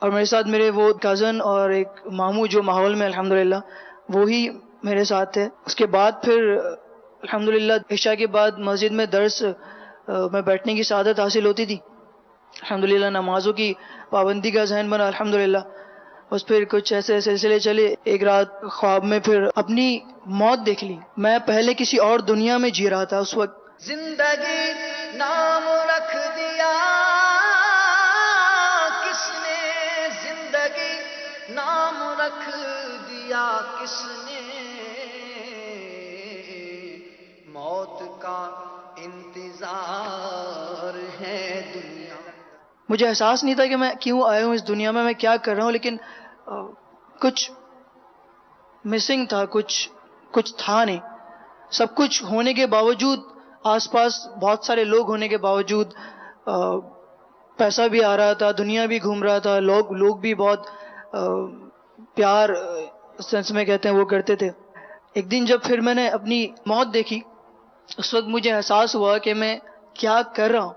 اور میرے ساتھ میرے وہ کزن اور ایک ماموں جو ماحول میں الحمدللہ وہی میرے ساتھ تھے. اس کے بعد پھر الحمدللہ عشاء کے بعد مسجد میں درس میں بیٹھنے کی سعادت حاصل ہوتی تھی. الحمدللہ نمازوں کی پابندی کا ذہن بنا الحمدللہ. بس پھر کچھ ایسے سلسلے چلے. ایک رات خواب میں پھر اپنی موت دیکھ لی. میں پہلے کسی اور دنیا میں جی رہا تھا اس وقت. زندگی نام رکھ دیا کس نے، زندگی نام رکھ دیا کس نے، موت کا انتظار ہے دنیا. مجھے احساس نہیں تھا کہ میں کیوں آیا ہوں اس دنیا میں کیا کر رہا ہوں، لیکن کچھ مسنگ تھا، کچھ تھا نہیں. سب کچھ ہونے کے باوجود، آس پاس بہت سارے لوگ ہونے کے باوجود، پیسہ بھی آ رہا تھا، دنیا بھی گھوم رہا تھا، لوگ بھی بہت پیار سینس میں کہتے ہیں وہ کرتے تھے. ایک دن جب پھر میں نے اپنی موت دیکھی، اس وقت مجھے احساس ہوا کہ میں کیا کر رہا ہوں.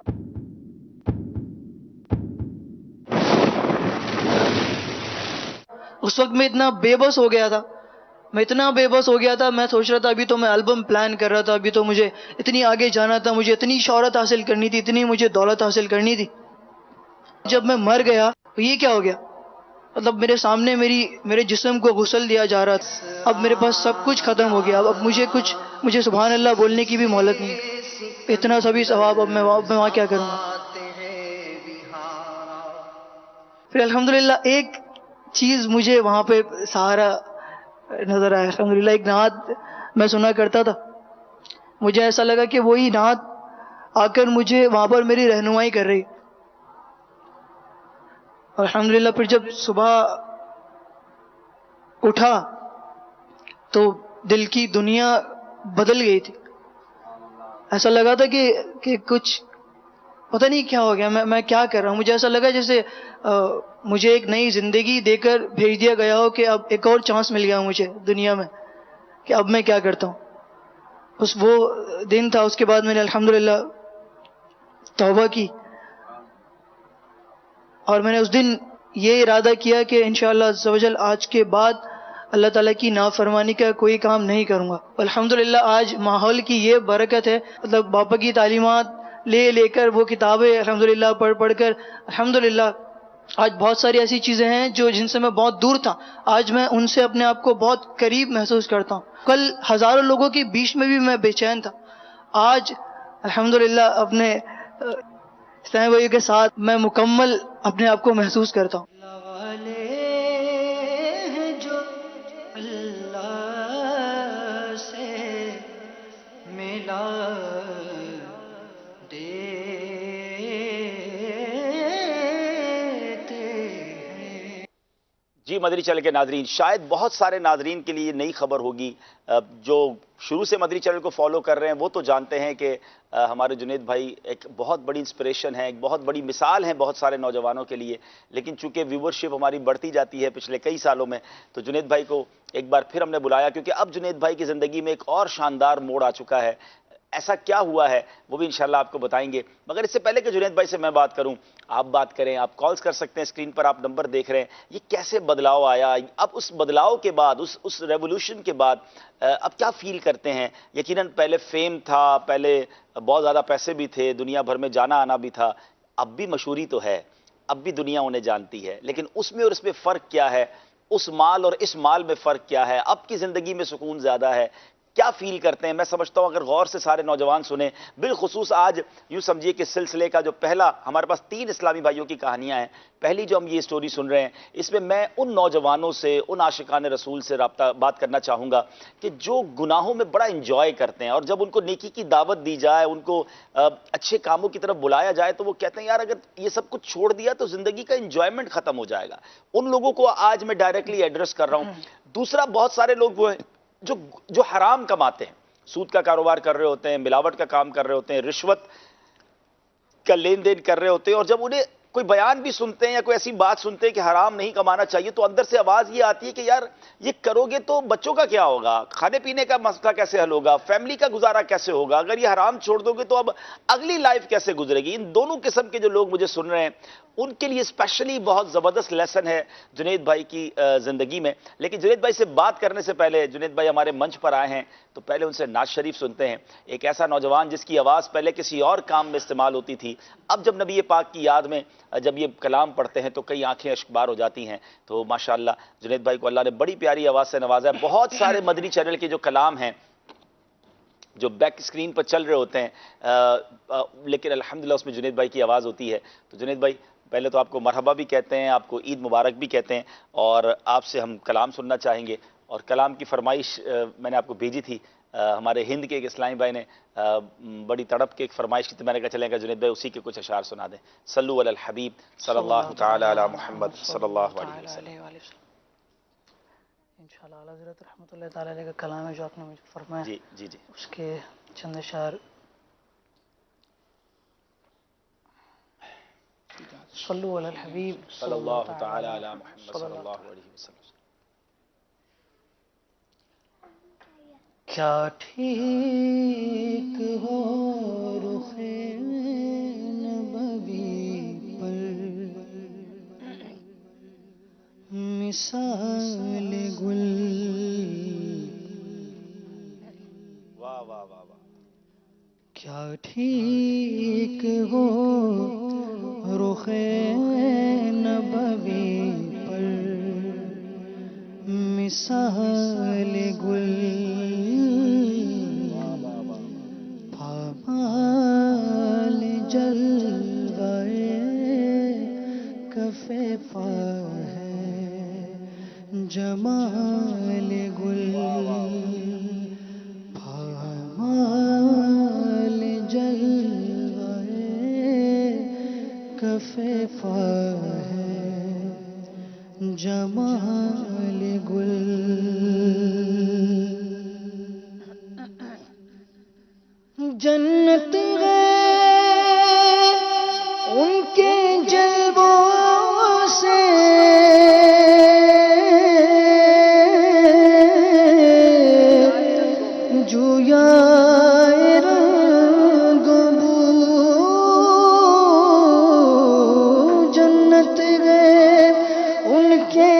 اس وقت میں اتنا بے بس ہو گیا تھا، میں سوچ رہا تھا ابھی تو میں البم پلان کر رہا تھا، ابھی تو مجھے اتنی آگے جانا تھا، مجھے اتنی شہرت حاصل کرنی تھی، اتنی مجھے دولت حاصل کرنی تھی. جب میں مر گیا تو یہ کیا ہو گیا؟ مطلب میرے سامنے میرے جسم کو غسل دیا جا رہا تھا. اب میرے پاس سب کچھ ختم ہو گیا. اب مجھے سبحان اللہ بولنے کی بھی مہلت نہیں. اتنا سبھی ثواب اب میں وہاں کیا کروں گا؟ پھر الحمدللہ ایک چیز مجھے وہاں پہ سہارا نظر آیا. الحمدللہ ایک نعت میں سنا کرتا تھا. مجھے ایسا لگا کہ وہی نعت آ کر مجھے وہاں پر میری رہنمائی کر رہی. الحمدللہ پھر جب صبح اٹھا تو دل کی دنیا بدل گئی تھی. ایسا لگا تھا کہ کچھ پتہ نہیں کیا ہو گیا، میں کیا کر رہا ہوں. مجھے ایسا لگا جیسے مجھے ایک نئی زندگی دے کر بھیج دیا گیا ہو کہ اب ایک اور چانس مل گیا مجھے دنیا میں کہ اب میں کیا کرتا ہوں. بس وہ دن تھا. اس کے بعد میں نے الحمدللہ توبہ کی، اور میں نے اس دن یہ ارادہ کیا کہ انشاءاللہ عز و جل آج کے بعد اللہ تعالیٰ کی نافرمانی کا کوئی کام نہیں کروں گا. الحمدللہ آج ماحول کی یہ برکت ہے، مطلب باپا کی تعلیمات لے کر وہ کتابیں الحمدللہ پڑھ کر الحمدللہ آج بہت ساری ایسی چیزیں ہیں جن سے میں بہت دور تھا، آج میں ان سے اپنے آپ کو بہت قریب محسوس کرتا ہوں. کل ہزاروں لوگوں کے بیچ میں بھی میں بے چین تھا، آج الحمدللہ اپنے اسلام بھائی کے ساتھ میں مکمل اپنے آپ کو محسوس کرتا ہوں. جو اللہ سے ملا جی مدری چینل کے ناظرین، شاید بہت سارے ناظرین کے لیے نئی خبر ہوگی. جو شروع سے مدری چینل کو فالو کر رہے ہیں وہ تو جانتے ہیں کہ ہمارے جنید بھائی ایک بہت بڑی انسپریشن ہے، ایک بہت بڑی مثال ہے بہت سارے نوجوانوں کے لیے. لیکن چونکہ ویورشپ ہماری بڑھتی جاتی ہے پچھلے کئی سالوں میں، تو جنید بھائی کو ایک بار پھر ہم نے بلایا، کیونکہ اب جنید بھائی کی زندگی میں ایک اور شاندار موڑ آ چکا ہے. ایسا کیا ہوا ہے وہ بھی انشاءاللہ آپ کو بتائیں گے. مگر اس سے پہلے کہ جنید بھائی سے میں بات کروں، آپ بات کریں، آپ کالز کر سکتے ہیں. اسکرین پر آپ نمبر دیکھ رہے ہیں. یہ کیسے بدلاؤ آیا؟ اب اس بدلاؤ کے بعد، اس ریولوشن کے بعد اب کیا فیل کرتے ہیں؟ یقیناً پہلے فیم تھا، پہلے بہت زیادہ پیسے بھی تھے، دنیا بھر میں جانا آنا بھی تھا. اب بھی مشہوری تو ہے، اب بھی دنیا انہیں جانتی ہے، لیکن اس میں اور اس میں فرق کیا ہے؟ اس مال اور اس مال میں فرق کیا ہے؟ اب کی زندگی میں سکون زیادہ ہے؟ کیا فیل کرتے ہیں؟ میں سمجھتا ہوں اگر غور سے سارے نوجوان سنیں، بالخصوص آج یوں سمجھیے کہ سلسلے کا جو پہلا، ہمارے پاس 3 اسلامی بھائیوں کی کہانیاں ہیں. پہلی جو ہم یہ سٹوری سن رہے ہیں، اس میں میں ان نوجوانوں سے، ان عاشقان رسول سے بات کرنا چاہوں گا کہ جو گناہوں میں بڑا انجوائے کرتے ہیں، اور جب ان کو نیکی کی دعوت دی جائے، ان کو اچھے کاموں کی طرف بلایا جائے، تو وہ کہتے ہیں یار اگر یہ سب کچھ چھوڑ دیا تو زندگی کا انجوائمنٹ ختم ہو جائے گا. ان لوگوں کو آج میں ڈائریکٹلی ایڈریس کر رہا ہوں. دوسرا، بہت سارے لوگ وہ ہیں جو حرام کماتے ہیں، سود کا کاروبار کر رہے ہوتے ہیں، ملاوٹ کا کام کر رہے ہوتے ہیں، رشوت کا لین دین کر رہے ہوتے ہیں، اور جب انہیں کوئی بیان بھی سنتے ہیں یا کوئی ایسی بات سنتے ہیں کہ حرام نہیں کمانا چاہیے، تو اندر سے آواز یہ آتی ہے کہ یار یہ کرو گے تو بچوں کا کیا ہوگا، کھانے پینے کا مسئلہ کیسے حل ہوگا، فیملی کا گزارا کیسے ہوگا، اگر یہ حرام چھوڑ دو گے تو اب اگلی لائف کیسے گزرے گی۔ ان دونوں قسم کے جو لوگ مجھے سن رہے ہیں ان کے لیے اسپیشلی بہت زبردست لیسن ہے جنید بھائی کی زندگی میں۔ لیکن جنید بھائی سے بات کرنے سے پہلے، جنید بھائی ہمارے منچ پر آئے ہیں تو پہلے ان سے نعت شریف سنتے ہیں۔ ایک ایسا نوجوان جس کی آواز پہلے کسی اور کام میں استعمال ہوتی تھی، اب جب نبی پاک کی یاد میں جب یہ کلام پڑھتے ہیں تو کئی آنکھیں اشکبار ہو جاتی ہیں۔ تو ماشاءاللہ جنید بھائی کو اللہ نے بڑی پیاری آواز سے نوازا ہے۔ بہت سارے مدنی چینل کے جو کلام ہیں جو بیک اسکرین پر چل رہے ہوتے ہیں، لیکن الحمدللہ اس میں جنید بھائی کی آواز ہوتی ہے۔ تو جنید بھائی پہلے تو آپ کو مرحبا بھی کہتے ہیں، آپ کو عید مبارک بھی کہتے ہیں، اور آپ سے ہم کلام سننا چاہیں گے۔ اور کلام کی فرمائش میں نے آپ کو بھیجی تھی، ہمارے ہند کے ایک اسلامی بھائی نے بڑی تڑپ کے ایک فرمائش کی، تو میں نے کہا چلیں گا جنید بھائی اسی کے کچھ اشعار سنا دیں۔ صلو علی الحبیب صلی اللہ تعالی علی محمد صلی اللہ علیہ وسلم۔ انشاءاللہ اعلیٰ حضرت رحمۃ اللہ تعالی علیہ کا کلام ہے جو آپ نے مجھے فرمایا، جی جی جی اس کے چند اشعار۔ صلو علی الحبیب صلی اللہ تعالی علی محمد صلی اللہ علیہ وسلم۔ کیا ٹھیک ہو رخ نبوی پر مثال گل، واہ واہ واہ واہ۔ کیا ٹھیک ہو رخ نبوی پر مثال گل، پامال جلوے کف پا ہے جمال گل، پامال جلوے کف پا ہے جمال گل، جنت ہے ان کے جلووں سے، جویائے رنگ بو، جنت ہے ان کے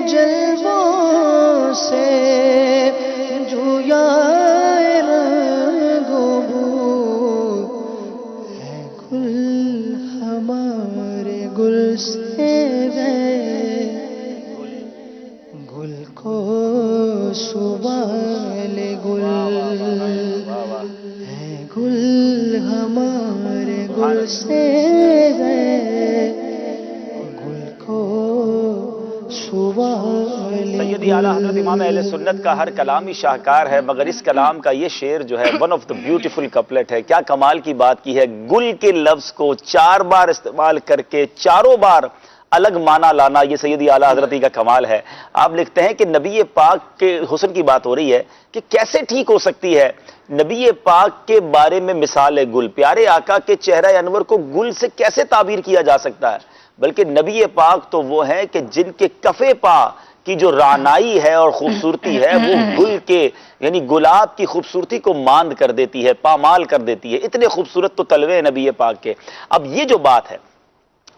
جلووں سے، جویائے رنگ بو، ہے گل ہمارے گل سے گئے، گل کو سوال گل، ہے گل ہمارے گل سے گئے، گل کو سوال۔ سیدی اعلیٰ حضرت امام اہل سنت کا ہر کلامی شاہکار ہے، مگر اس کلام کا یہ شعر جو ہے one of the beautiful couplet ہے۔ کیا کمال کی بات کی ہے، گل کے لفظ کو 4 بار استعمال کر کے چاروں بار الگ معنی لانا، یہ سیدی اعلیٰ حضرت کا کمال ہے۔ آپ لکھتے ہیں کہ نبی پاک کے حسن کی بات ہو رہی ہے کہ کیسے ٹھیک ہو سکتی ہے نبی پاک کے بارے میں مثال گل، پیارے آقا کے چہرہ انور کو گل سے کیسے تعبیر کیا جا سکتا ہے، بلکہ نبی پاک تو وہ ہیں کہ جن کے کفے پا کی جو رعنائی ہے اور خوبصورتی ہے وہ گل کے یعنی گلاب کی خوبصورتی کو ماند کر دیتی ہے، پامال کر دیتی ہے۔ اتنے خوبصورت تو تلوے نبی پاک کے۔ اب یہ جو بات ہے،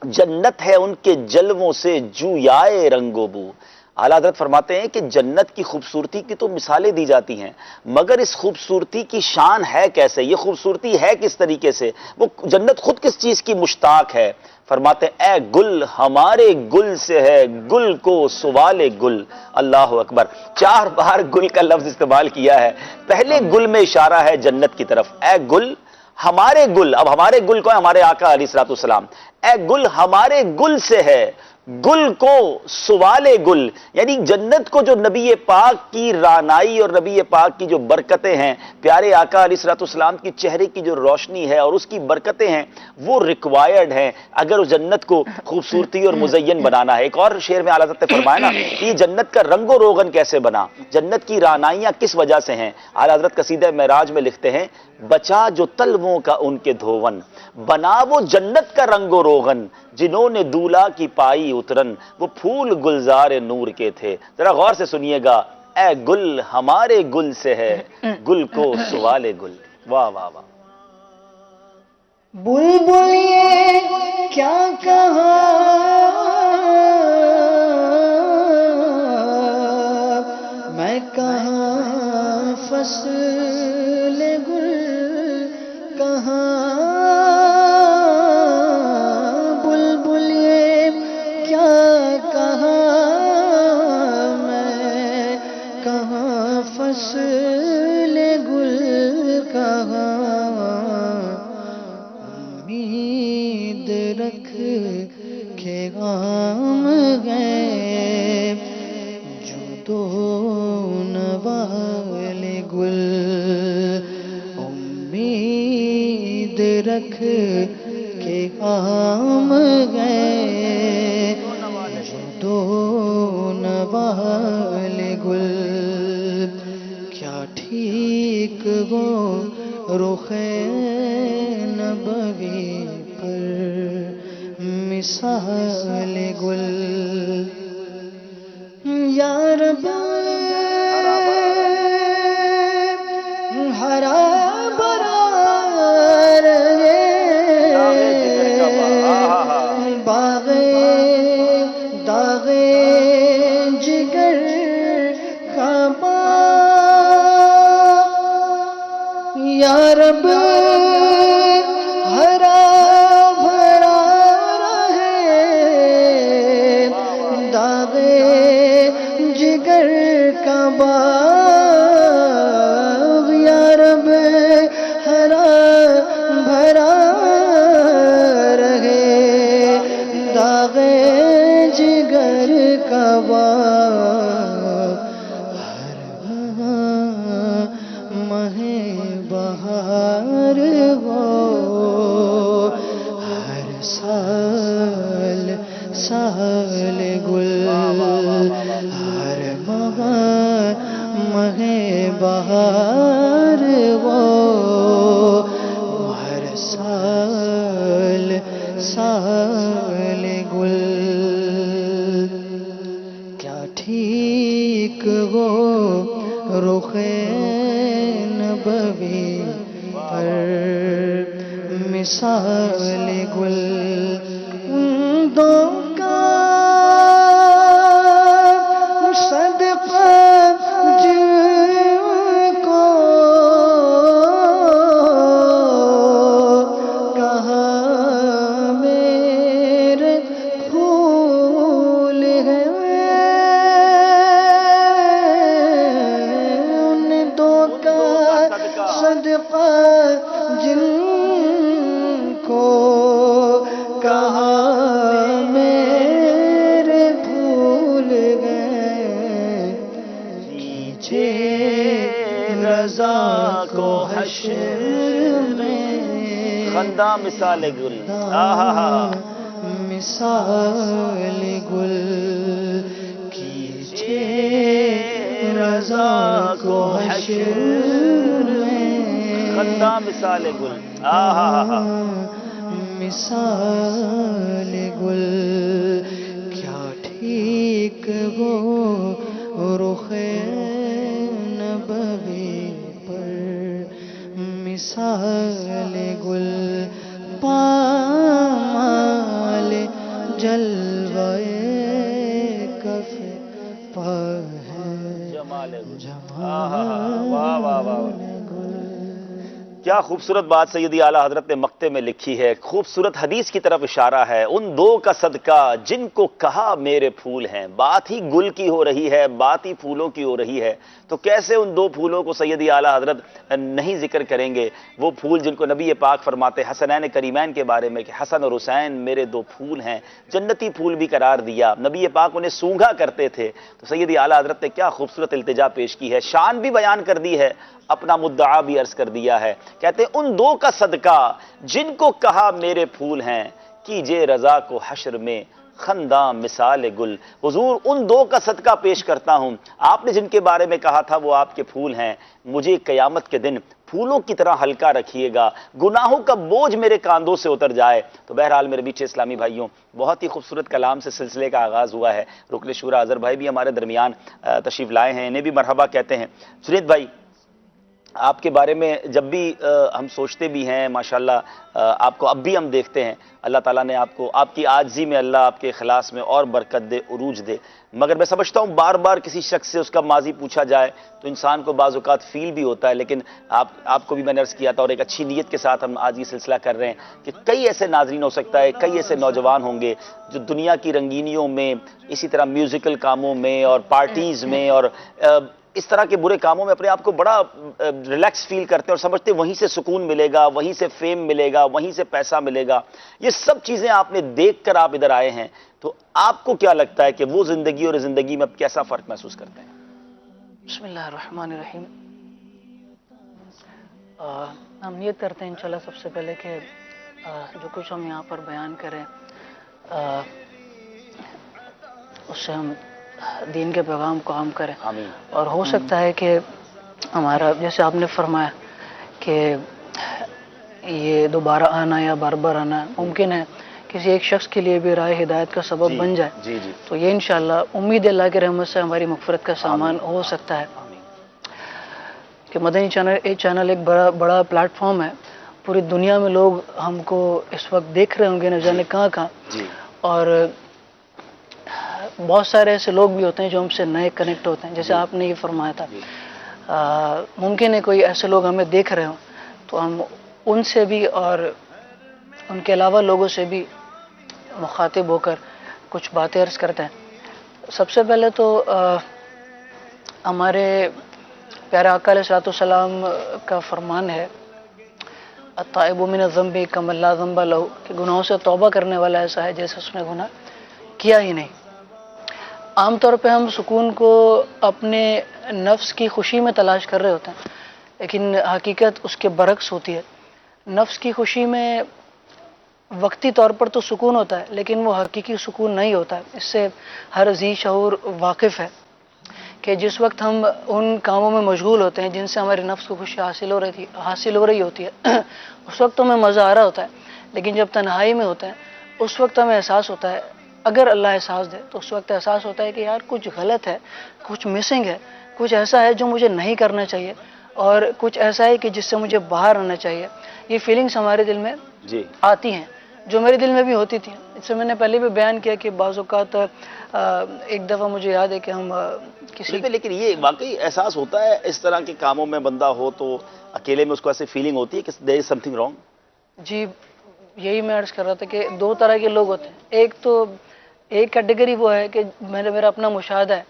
جنت ہے ان کے جلووں سے جویائے رنگ و بو، اعلیٰ حضرت فرماتے ہیں کہ جنت کی خوبصورتی کی تو مثالیں دی جاتی ہیں، مگر اس خوبصورتی کی شان ہے کیسے، یہ خوبصورتی ہے کس طریقے سے، وہ جنت خود کس چیز کی مشتاق ہے۔ فرماتے ہیں اے گل ہمارے گل سے ہے، گل کو سوال گل۔ اللہ اکبر، 4 بار گل کا لفظ استعمال کیا ہے۔ پہلے گل میں اشارہ ہے جنت کی طرف، اے گل ہمارے گل، اب ہمارے گل کو ہے ہمارے آقا علیہ الصلوۃ والسلام، اے گل ہمارے گل سے ہے، گل کو سوال گل، یعنی جنت کو جو نبی پاک کی رعنائی اور نبی پاک کی جو برکتیں ہیں، پیارے آقا علیہ الصلوۃ والسلام کی چہرے کی جو روشنی ہے اور اس کی برکتیں ہیں، وہ ریکوائرڈ ہیں اگر اس جنت کو خوبصورتی اور مزین بنانا ہے۔ ایک اور شعر میں اعلیٰ حضرت نے فرمایا نا کہ یہ جنت کا رنگ و روغن کیسے بنا، جنت کی رعنائیاں کس وجہ سے ہیں۔ اعلیٰ حضرت قصیدہ معراج میں لکھتے ہیں بچا جو تلووں کا ان کے دھون، بنا وہ جنت کا رنگ و روغن، جنہوں نے دولہا کی پائی اترن وہ پھول گلزار نور کے تھے. ذرا غور سے سنیے گا. اے گل ہمارے گل سے ہے گل کو سوال گل. واہ واہ واہ. بلبل یہ کیا کہا میں کہاں فصل گل کہاں بلبل یہ کیا کہا میں کہاں فصل گل کہاں امید رکھ کے غام گئے جو دو نوالے گل امید رکھ کے غام گئے جو دو نوالے گل کیا ٹھیک وہ رخ نبوی پر مثال گل یا رب ہرا بھرا رہے باغ داغ جگر کا یا رب ہرا بھرا رہے داغ جگر کا باغ یا رب ہرا بھرا رہے داغ جگر کا باغ بہار ہو ہر سال سال گل ہر ماہ بہار ہو ہر سال سال گل کیا ٹھیک وہ رخ نبوی پر مثال گل دو کا صدقہ جن کو کہا میرے پھول ہیں ان دو کا صدقہ جن کو کہا میرے بھول گئے کیجئے رضا کو حشر میں خندہ مثال گل. مثال گل کیجئے رضا کو حشر میں خندہ مثال گل. مثال گل کیا ٹھیک وہ رخ نبوی پر مثال گل پامال جلوے کف پا ہے جمال گل. جمال واہ واہ واہ. گل کیا خوبصورت بات سیدی اعلیٰ حضرت نے مقطع میں لکھی ہے. خوبصورت حدیث کی طرف اشارہ ہے. ان دو کا صدقہ جن کو کہا میرے پھول ہیں. بات ہی گل کی ہو رہی ہے, بات ہی پھولوں کی ہو رہی ہے, تو کیسے ان دو پھولوں کو سیدی اعلیٰ حضرت نہیں ذکر کریں گے. وہ پھول جن کو نبی پاک فرماتے حسنین کریمین کے بارے میں کہ حسن اور حسین میرے دو پھول ہیں, جنتی پھول بھی قرار دیا. نبی پاک انہیں سونگھا کرتے تھے. تو سیدی اعلیٰ حضرت نے کیا خوبصورت التجا پیش کی ہے, شان بھی بیان کر دی ہے, اپنا مدعا بھی عرض کر دیا ہے. کہتے ہیں ان دو کا صدقہ جن کو کہا میرے پھول ہیں, کیجئے رضا کو حشر میں خنداں مثال گل. حضور ان دو کا صدقہ پیش کرتا ہوں، آپ نے جن کے بارے میں کہا تھا وہ آپ کے پھول ہیں، مجھے قیامت کے دن پھولوں کی طرح ہلکا رکھیے گا، گناہوں کا بوجھ میرے کاندھوں سے اتر جائے. تو بہرحال میرے میٹھے اسلامی بھائیوں، بہت ہی خوبصورت کلام سے سلسلے کا آغاز ہوا ہے. رکن شورا اظہر بھائی بھی ہمارے درمیان تشریف لائے ہیں، انہیں بھی مرحبا کہتے ہیں. جنید بھائی، آپ کے بارے میں جب بھی ہم سوچتے بھی ہیں، ماشاءاللہ آپ کو اب بھی ہم دیکھتے ہیں، اللہ تعالیٰ نے آپ کو آپ کی عاجزی میں اللہ آپ کے اخلاص میں اور برکت دے، عروج دے. مگر میں سمجھتا ہوں بار بار کسی شخص سے اس کا ماضی پوچھا جائے تو انسان کو بعض اوقات فیل بھی ہوتا ہے. لیکن آپ کو بھی میں نے عرض کیا تھا، اور ایک اچھی نیت کے ساتھ ہم آج یہ سلسلہ کر رہے ہیں کہ کئی ایسے ناظرین ہو سکتا ہے، کئی ایسے نوجوان ہوں گے جو دنیا کی رنگینیوں میں، اسی طرح میوزیکل کاموں میں اور پارٹیز میں اور اس طرح کے برے کاموں میں اپنے آپ کو بڑا ریلیکس فیل کرتے ہیں اور سمجھتے ہیں وہیں سے سکون ملے گا، وہیں سے فیم ملے گا، وہیں سے پیسہ ملے گا. یہ سب چیزیں آپ نے دیکھ کر آپ ادھر آئے ہیں، تو آپ کو کیا لگتا ہے کہ وہ زندگی اور زندگی میں اب کیسا فرق محسوس کرتے ہیں؟ بسم اللہ الرحمن الرحیم. ہم نیت کرتے ہیں انشاءاللہ سب سے پہلے کہ جو کچھ ہم یہاں پر بیان کریں اس سے ہم دین کے پیغام کو عام کریں. آمین. اور ہو سکتا ہے کہ ہمارا، جیسے آپ نے فرمایا کہ یہ دوبارہ آنا یا بار بار آنا ممکن ہے کسی ایک شخص کے لیے بھی راہ ہدایت کا سبب بن جائے. جی جی. تو یہ انشاءاللہ امید اللہ کی رحمت سے ہماری مغفرت کا سامان ہو سکتا ہے. کہ مدنی چینل ایک بڑا پلیٹ فارم ہے، پوری دنیا میں لوگ ہم کو اس وقت دیکھ رہے ہوں گے، نہ جانے کہاں کہاں. اور بہت سارے ایسے لوگ بھی ہوتے ہیں جو ہم سے نئے کنیکٹ ہوتے ہیں، جیسے آپ نے یہ فرمایا تھا. ممکن ہے کوئی ایسے لوگ ہمیں دیکھ رہے ہوں تو ہم ان سے بھی اور ان کے علاوہ لوگوں سے بھی مخاطب ہو کر کچھ باتیں عرض کرتے ہیں. سب سے پہلے تو ہمارے پیارے آقا علیہ الصلوۃ والسلام کا فرمان ہے، التائب من الذنب کمن لا ذنب لہ، کہ گناہوں سے توبہ کرنے والا ایسا ہے جیسے اس نے گناہ کیا ہی نہیں. عام طور پہ ہم سکون کو اپنے نفس کی خوشی میں تلاش کر رہے ہوتے ہیں، لیکن حقیقت اس کے برعکس ہوتی ہے. نفس کی خوشی میں وقتی طور پر تو سکون ہوتا ہے، لیکن وہ حقیقی سکون نہیں ہوتا ہے. اس سے ہر ذی شعور واقف ہے کہ جس وقت ہم ان کاموں میں مشغول ہوتے ہیں جن سے ہمارے نفس کو خوشی حاصل ہو رہی ہوتی ہے اس وقت تو ہمیں مزہ آ رہا ہوتا ہے. لیکن جب تنہائی میں ہوتے ہیں اس وقت ہمیں احساس ہوتا ہے، اگر اللہ احساس دے تو اس وقت احساس ہوتا ہے کہ یار کچھ غلط ہے، کچھ مسنگ ہے، کچھ ایسا ہے جو مجھے نہیں کرنا چاہیے، اور کچھ ایسا ہے کہ جس سے مجھے باہر آنا چاہیے. یہ فیلنگس ہمارے دل میں آتی ہیں، جو میرے دل میں بھی ہوتی تھیں. اس سے میں نے پہلے بھی بیان کیا کہ بعض اوقات ایک دفعہ مجھے یاد ہے کہ ہم لیکن یہ واقعی احساس ہوتا ہے اس طرح کے کاموں میں بندہ ہو تو اکیلے میں اس کو ایسے فیلنگ ہوتی ہے کہ there is something wrong. جی یہی میں عرض کر رہا تھا کہ دو طرح کے لوگ ہوتے ہیں. ایک کیٹیگری وہ ہے کہ میرا اپنا مشاہدہ ہے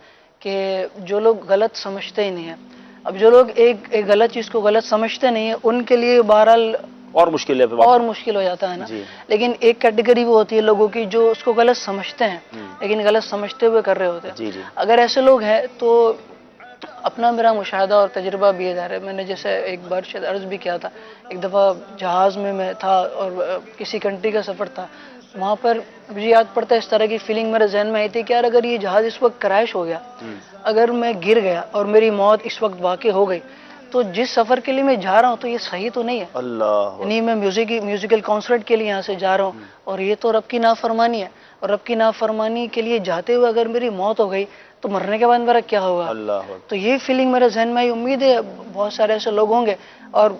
کہ جو لوگ غلط سمجھتے ہی نہیں ہیں. اب جو لوگ ایک غلط چیز کو غلط سمجھتے نہیں ہیں ان کے لیے بہرحال اور مشکل ہو جاتا ہے نا. لیکن ایک کیٹیگری وہ ہوتی ہے لوگوں کی جو اس کو غلط سمجھتے ہیں لیکن غلط سمجھتے ہوئے کر رہے ہوتے ہیں. اگر ایسے لوگ ہیں تو اپنا میرا مشاہدہ اور تجربہ بھی ادھر ہے. میں نے جیسے ایک بار شاید عرض بھی کیا تھا، ایک دفعہ جہاز میں تھا اور کسی کنٹری کا سفر تھا. وہاں پر مجھے یاد پڑتا ہے اس طرح کی فیلنگ میرے ذہن میں آئی تھی کہ یار اگر یہ جہاز اس وقت کریش ہو گیا، اگر میں گر گیا اور میری موت اس وقت واقع ہو گئی، تو جس سفر کے لیے میں جا رہا ہوں تو یہ صحیح تو نہیں ہے. یعنی میں میوزیکل کانسرٹ کے لیے یہاں سے جا رہا ہوں اور یہ تو رب کی نافرمانی ہے، اور رب کی نافرمانی کے لیے جاتے ہوئے اگر میری موت ہو گئی تو مرنے کے بعد میرا کیا ہوگا. تو یہ فیلنگ میرے ذہن میں آئی. امید ہے بہت سارے ایسے لوگ ہوں گے، اور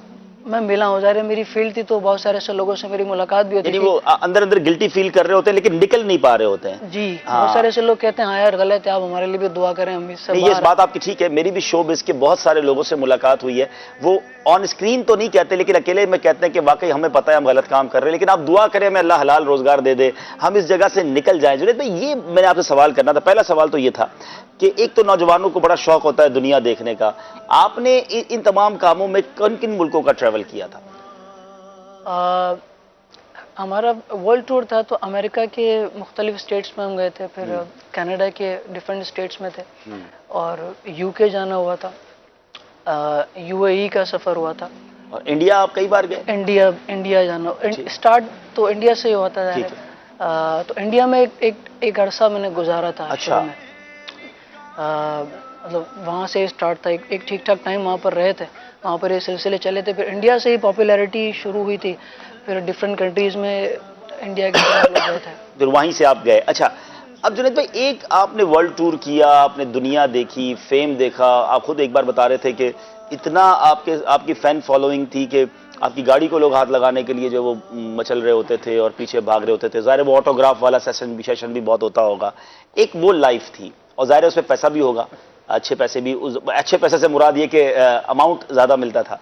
میں ملا ہوں، ظاہر ہے میری فیلڈ تھی تو بہت سارے ایسے لوگوں سے میری ملاقات بھی ہوتی تھی. وہ اندر گلٹی فیل کر رہے ہوتے ہیں لیکن نکل نہیں پا رہے ہوتے ہیں. جی بہت سارے ایسے لوگ کہتے ہیں ہاں یار غلط ہے، آپ ہمارے لیے بھی دعا کریں. ہم اس سے یہ اس بات آپ کی ٹھیک ہے. میری بھی شو بز کے بہت سارے لوگوں سے ملاقات ہوئی ہے، وہ آن اسکرین تو نہیں کہتے لیکن اکیلے میں کہتے ہیں کہ واقعی ہمیں پتہ ہے ہم غلط کام کر رہے ہیں، لیکن آپ دعا کریں ہمیں اللہ حلال روزگار دے دے، ہم اس جگہ سے نکل جائیں. جنید بھائی یہ میں نے آپ سے سوال کرنا تھا. پہلا سوال تو یہ تھا کہ ایک تو نوجوانوں کو بڑا شوق ہوتا ہے دنیا دیکھنے کا، آپ نے ان تمام کاموں میں کن ملکوں کا ٹریول کیا تھا؟ ہمارا ورلڈ ٹور تھا تو امریکہ کے مختلف اسٹیٹس میں ہم گئے تھے، پھر کینیڈا کے ڈفرینٹ اسٹیٹس میں تھے، اور یو کے جانا ہوا تھا، یو اے ای کا سفر ہوا تھا. اور انڈیا آپ کئی بار گئے؟ انڈیا جانا اسٹارٹ تو انڈیا سے ہی ہوا تھا. تو انڈیا میں ایک عرصہ میں نے گزارا تھا اچھا۔ شروع میں، مطلب وہاں سے اسٹارٹ تھا، ایک ٹھیک ٹھاک ٹائم وہاں پر رہے تھے، وہاں پر یہ سلسلے چلے تھے، پھر انڈیا سے ہی پاپولیرٹی شروع ہوئی تھی، پھر ڈفرینٹ کنٹریز میں انڈیا کی طرف لوگ گئے تھے۔ پھر وہیں سے آپ گئے۔ اچھا، اب جنید بھائی ایک آپ نے ورلڈ ٹور کیا، آپ نے دنیا دیکھی، فیم دیکھا، آپ خود ایک بار بتا رہے تھے کہ اتنا آپ کی فین فالوئنگ تھی کہ آپ کی گاڑی کو لوگ ہاتھ لگانے کے لیے جو وہ مچل رہے ہوتے تھے اور پیچھے بھاگ رہے ہوتے تھے، ظاہر ہے وہ آٹوگراف والا سیشن بھی بہت ہوتا ہوگا، ایک وہ لائف تھی، اور ظاہر ہے اس میں پیسہ بھی ہوگا، اچھے پیسے بھی، اچھے پیسے سے مراد یہ کہ اماؤنٹ زیادہ ملتا تھا۔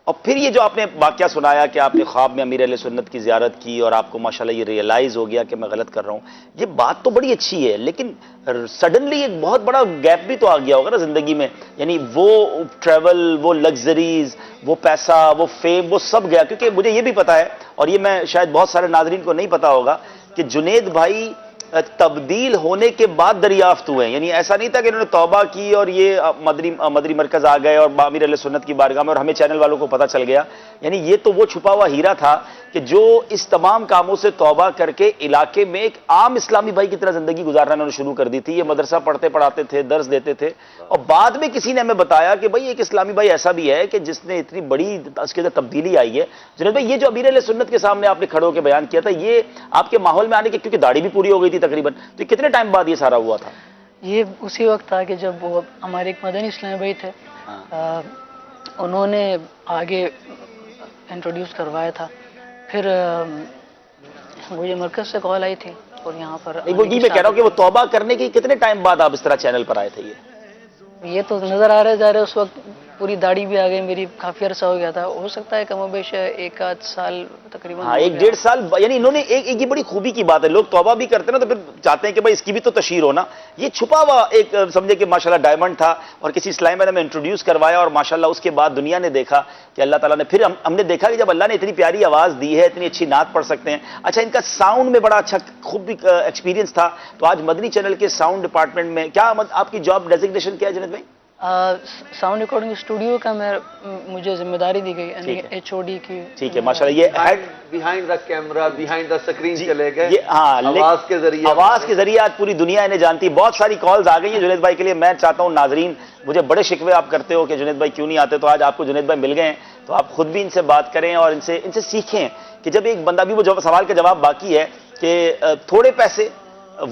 اور پھر یہ جو آپ نے واقعہ سنایا کہ آپ نے خواب میں امیر اہل سنت کی زیارت کی اور آپ کو ماشاءاللہ یہ ریئلائز ہو گیا کہ میں غلط کر رہا ہوں، یہ بات تو بڑی اچھی ہے، لیکن سڈنلی ایک بہت بڑا گیپ بھی تو آ گیا ہوگا نا زندگی میں، یعنی وہ ٹریول، وہ لگژریز، وہ پیسہ، وہ فیم، وہ سب گیا، کیونکہ مجھے یہ بھی پتا ہے، اور یہ میں شاید بہت سارے ناظرین کو نہیں پتا ہوگا، کہ جنید بھائی تبدیل ہونے کے بعد دریافت ہوئے ہیں، یعنی ایسا نہیں تھا کہ انہوں نے توبہ کی اور یہ مدری مرکز آ گئے اور امیر اہل سنت کی بارگاہ میں اور ہمیں چینل والوں کو پتا چل گیا، یعنی یہ تو وہ چھپا ہوا ہیرا تھا کہ جو اس تمام کاموں سے توبہ کر کے علاقے میں ایک عام اسلامی بھائی کی طرح زندگی گزارنا انہوں نے شروع کر دی تھی۔ یہ مدرسہ پڑھتے پڑھاتے تھے، درس دیتے تھے، اور بعد میں کسی نے ہمیں بتایا کہ بھائی ایک اسلامی بھائی ایسا بھی ہے کہ جس نے اتنی بڑی اس کے اندر تبدیلی آئی ہے۔ جنید بھائی یہ جو امیر اہل سنت کے سامنے آپ نے کھڑے ہو کے بیان کیا تھا، یہ آپ کے ماحول میں آنے کے، کیونکہ داڑھی بھی پوری ہو گئی تھی تقریباً، تو کتنے ٹائم بعد یہ سارا ہوا تھا؟ یہ اسی وقت تھا کہ جب وہ ہمارے ایک مدنی اسلامی بھائی تھے، انہوں نے آگے انٹروڈیوس کروایا تھا، پھر مجھے مرکز سے کال آئی تھی اور یہاں پر نہیں، وہ یہ میں کہہ رہا ہوں کہ وہ توبہ کرنے کے کتنے ٹائم بعد آپ اس طرح چینل پر آئے تھے؟ یہ تو نظر آ رہا ہے، ظاہر ہے اس وقت پوری داڑھی بھی آ گئی میری، کافی عرصہ ہو گیا تھا، ہو سکتا ہے کم و بیش ایک آدھ سال تقریباً، ہاں، ایک ڈیڑھ سال، یعنی انہوں نے ایک یہ بڑی خوبی کی بات ہے، لوگ توبہ بھی کرتے ہیں نا تو پھر چاہتے ہیں کہ بھائی اس کی بھی تو تشہیر ہو نا، یہ چھپا ہوا ایک سمجھے کہ ماشاءاللہ ڈائمنڈ تھا، اور کسی اسلامی میں نے انٹروڈیوس کروایا، اور ماشاءاللہ اس کے بعد دنیا نے دیکھا کہ اللہ تعالیٰ نے، پھر ہم نے دیکھا کہ جب اللہ نے اتنی پیاری آواز دی ہے، اتنی اچھی نعت پڑھ سکتے ہیں، اچھا ان کا ساؤنڈ میں بڑا اچھا خوب ایکسپیرینس تھا، تو آج مدنی چینل کے ساؤنڈ ڈپارٹمنٹ میں کیا آپ کی جاب ڈیزگنیشن کیا ہے جنید بھائی؟ ساؤنڈ ریکارڈنگ اسٹوڈیو کا مجھے ذمہ داری دی گئی، یعنی ایچ او ڈی کی۔ ٹھیک ہے، ماشاءاللہ یہ head behind the camera, behind the screen چلے گئے، ہاں، آواز کے ذریعے آج پوری دنیا انہیں جانتی۔ بہت ساری کالز آ گئی ہیں جنید بھائی کے لیے، میں چاہتا ہوں ناظرین، مجھے بڑے شکوے آپ کرتے ہو کہ جنید بھائی کیوں نہیں آتے، تو آج آپ کو جنید بھائی مل گئے ہیں، تو آپ خود بھی ان سے بات کریں اور ان سے سیکھیں کہ جب ایک بندہ بھی، وہ سوال کا جواب باقی ہے کہ تھوڑے پیسے،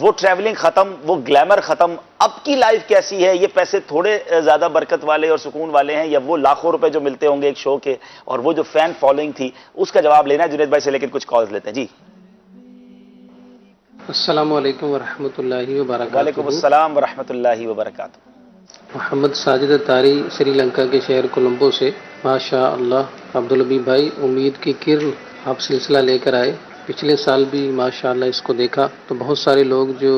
وہ ٹریولنگ ختم، وہ گلیمر ختم، اب کی لائف کیسی ہے؟ یہ پیسے تھوڑے زیادہ برکت والے اور سکون والے ہیں، یا وہ لاکھوں روپے جو ملتے ہوں گے ایک شو کے، اور وہ جو فین فالوئنگ تھی، اس کا جواب لینا ہے جنید بھائی سے، لیکن کچھ کالز لیتے ہیں۔ جی السلام علیکم ورحمۃ اللہ وبرکاتہ۔ وعلیکم السلام ورحمۃ اللہ وبرکاتہ۔ محمد ساجد اتاری سری لنکا کے شہر کولمبو سے۔ ماشاء اللہ عبدالحبیب بھائی، امید کی کرن آپ سلسلہ لے کر آئے، پچھلے سال بھی ماشاءاللہ اس کو دیکھا تو بہت سارے لوگ جو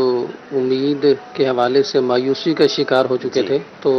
امید کے حوالے سے مایوسی کا شکار ہو چکے تھے، تو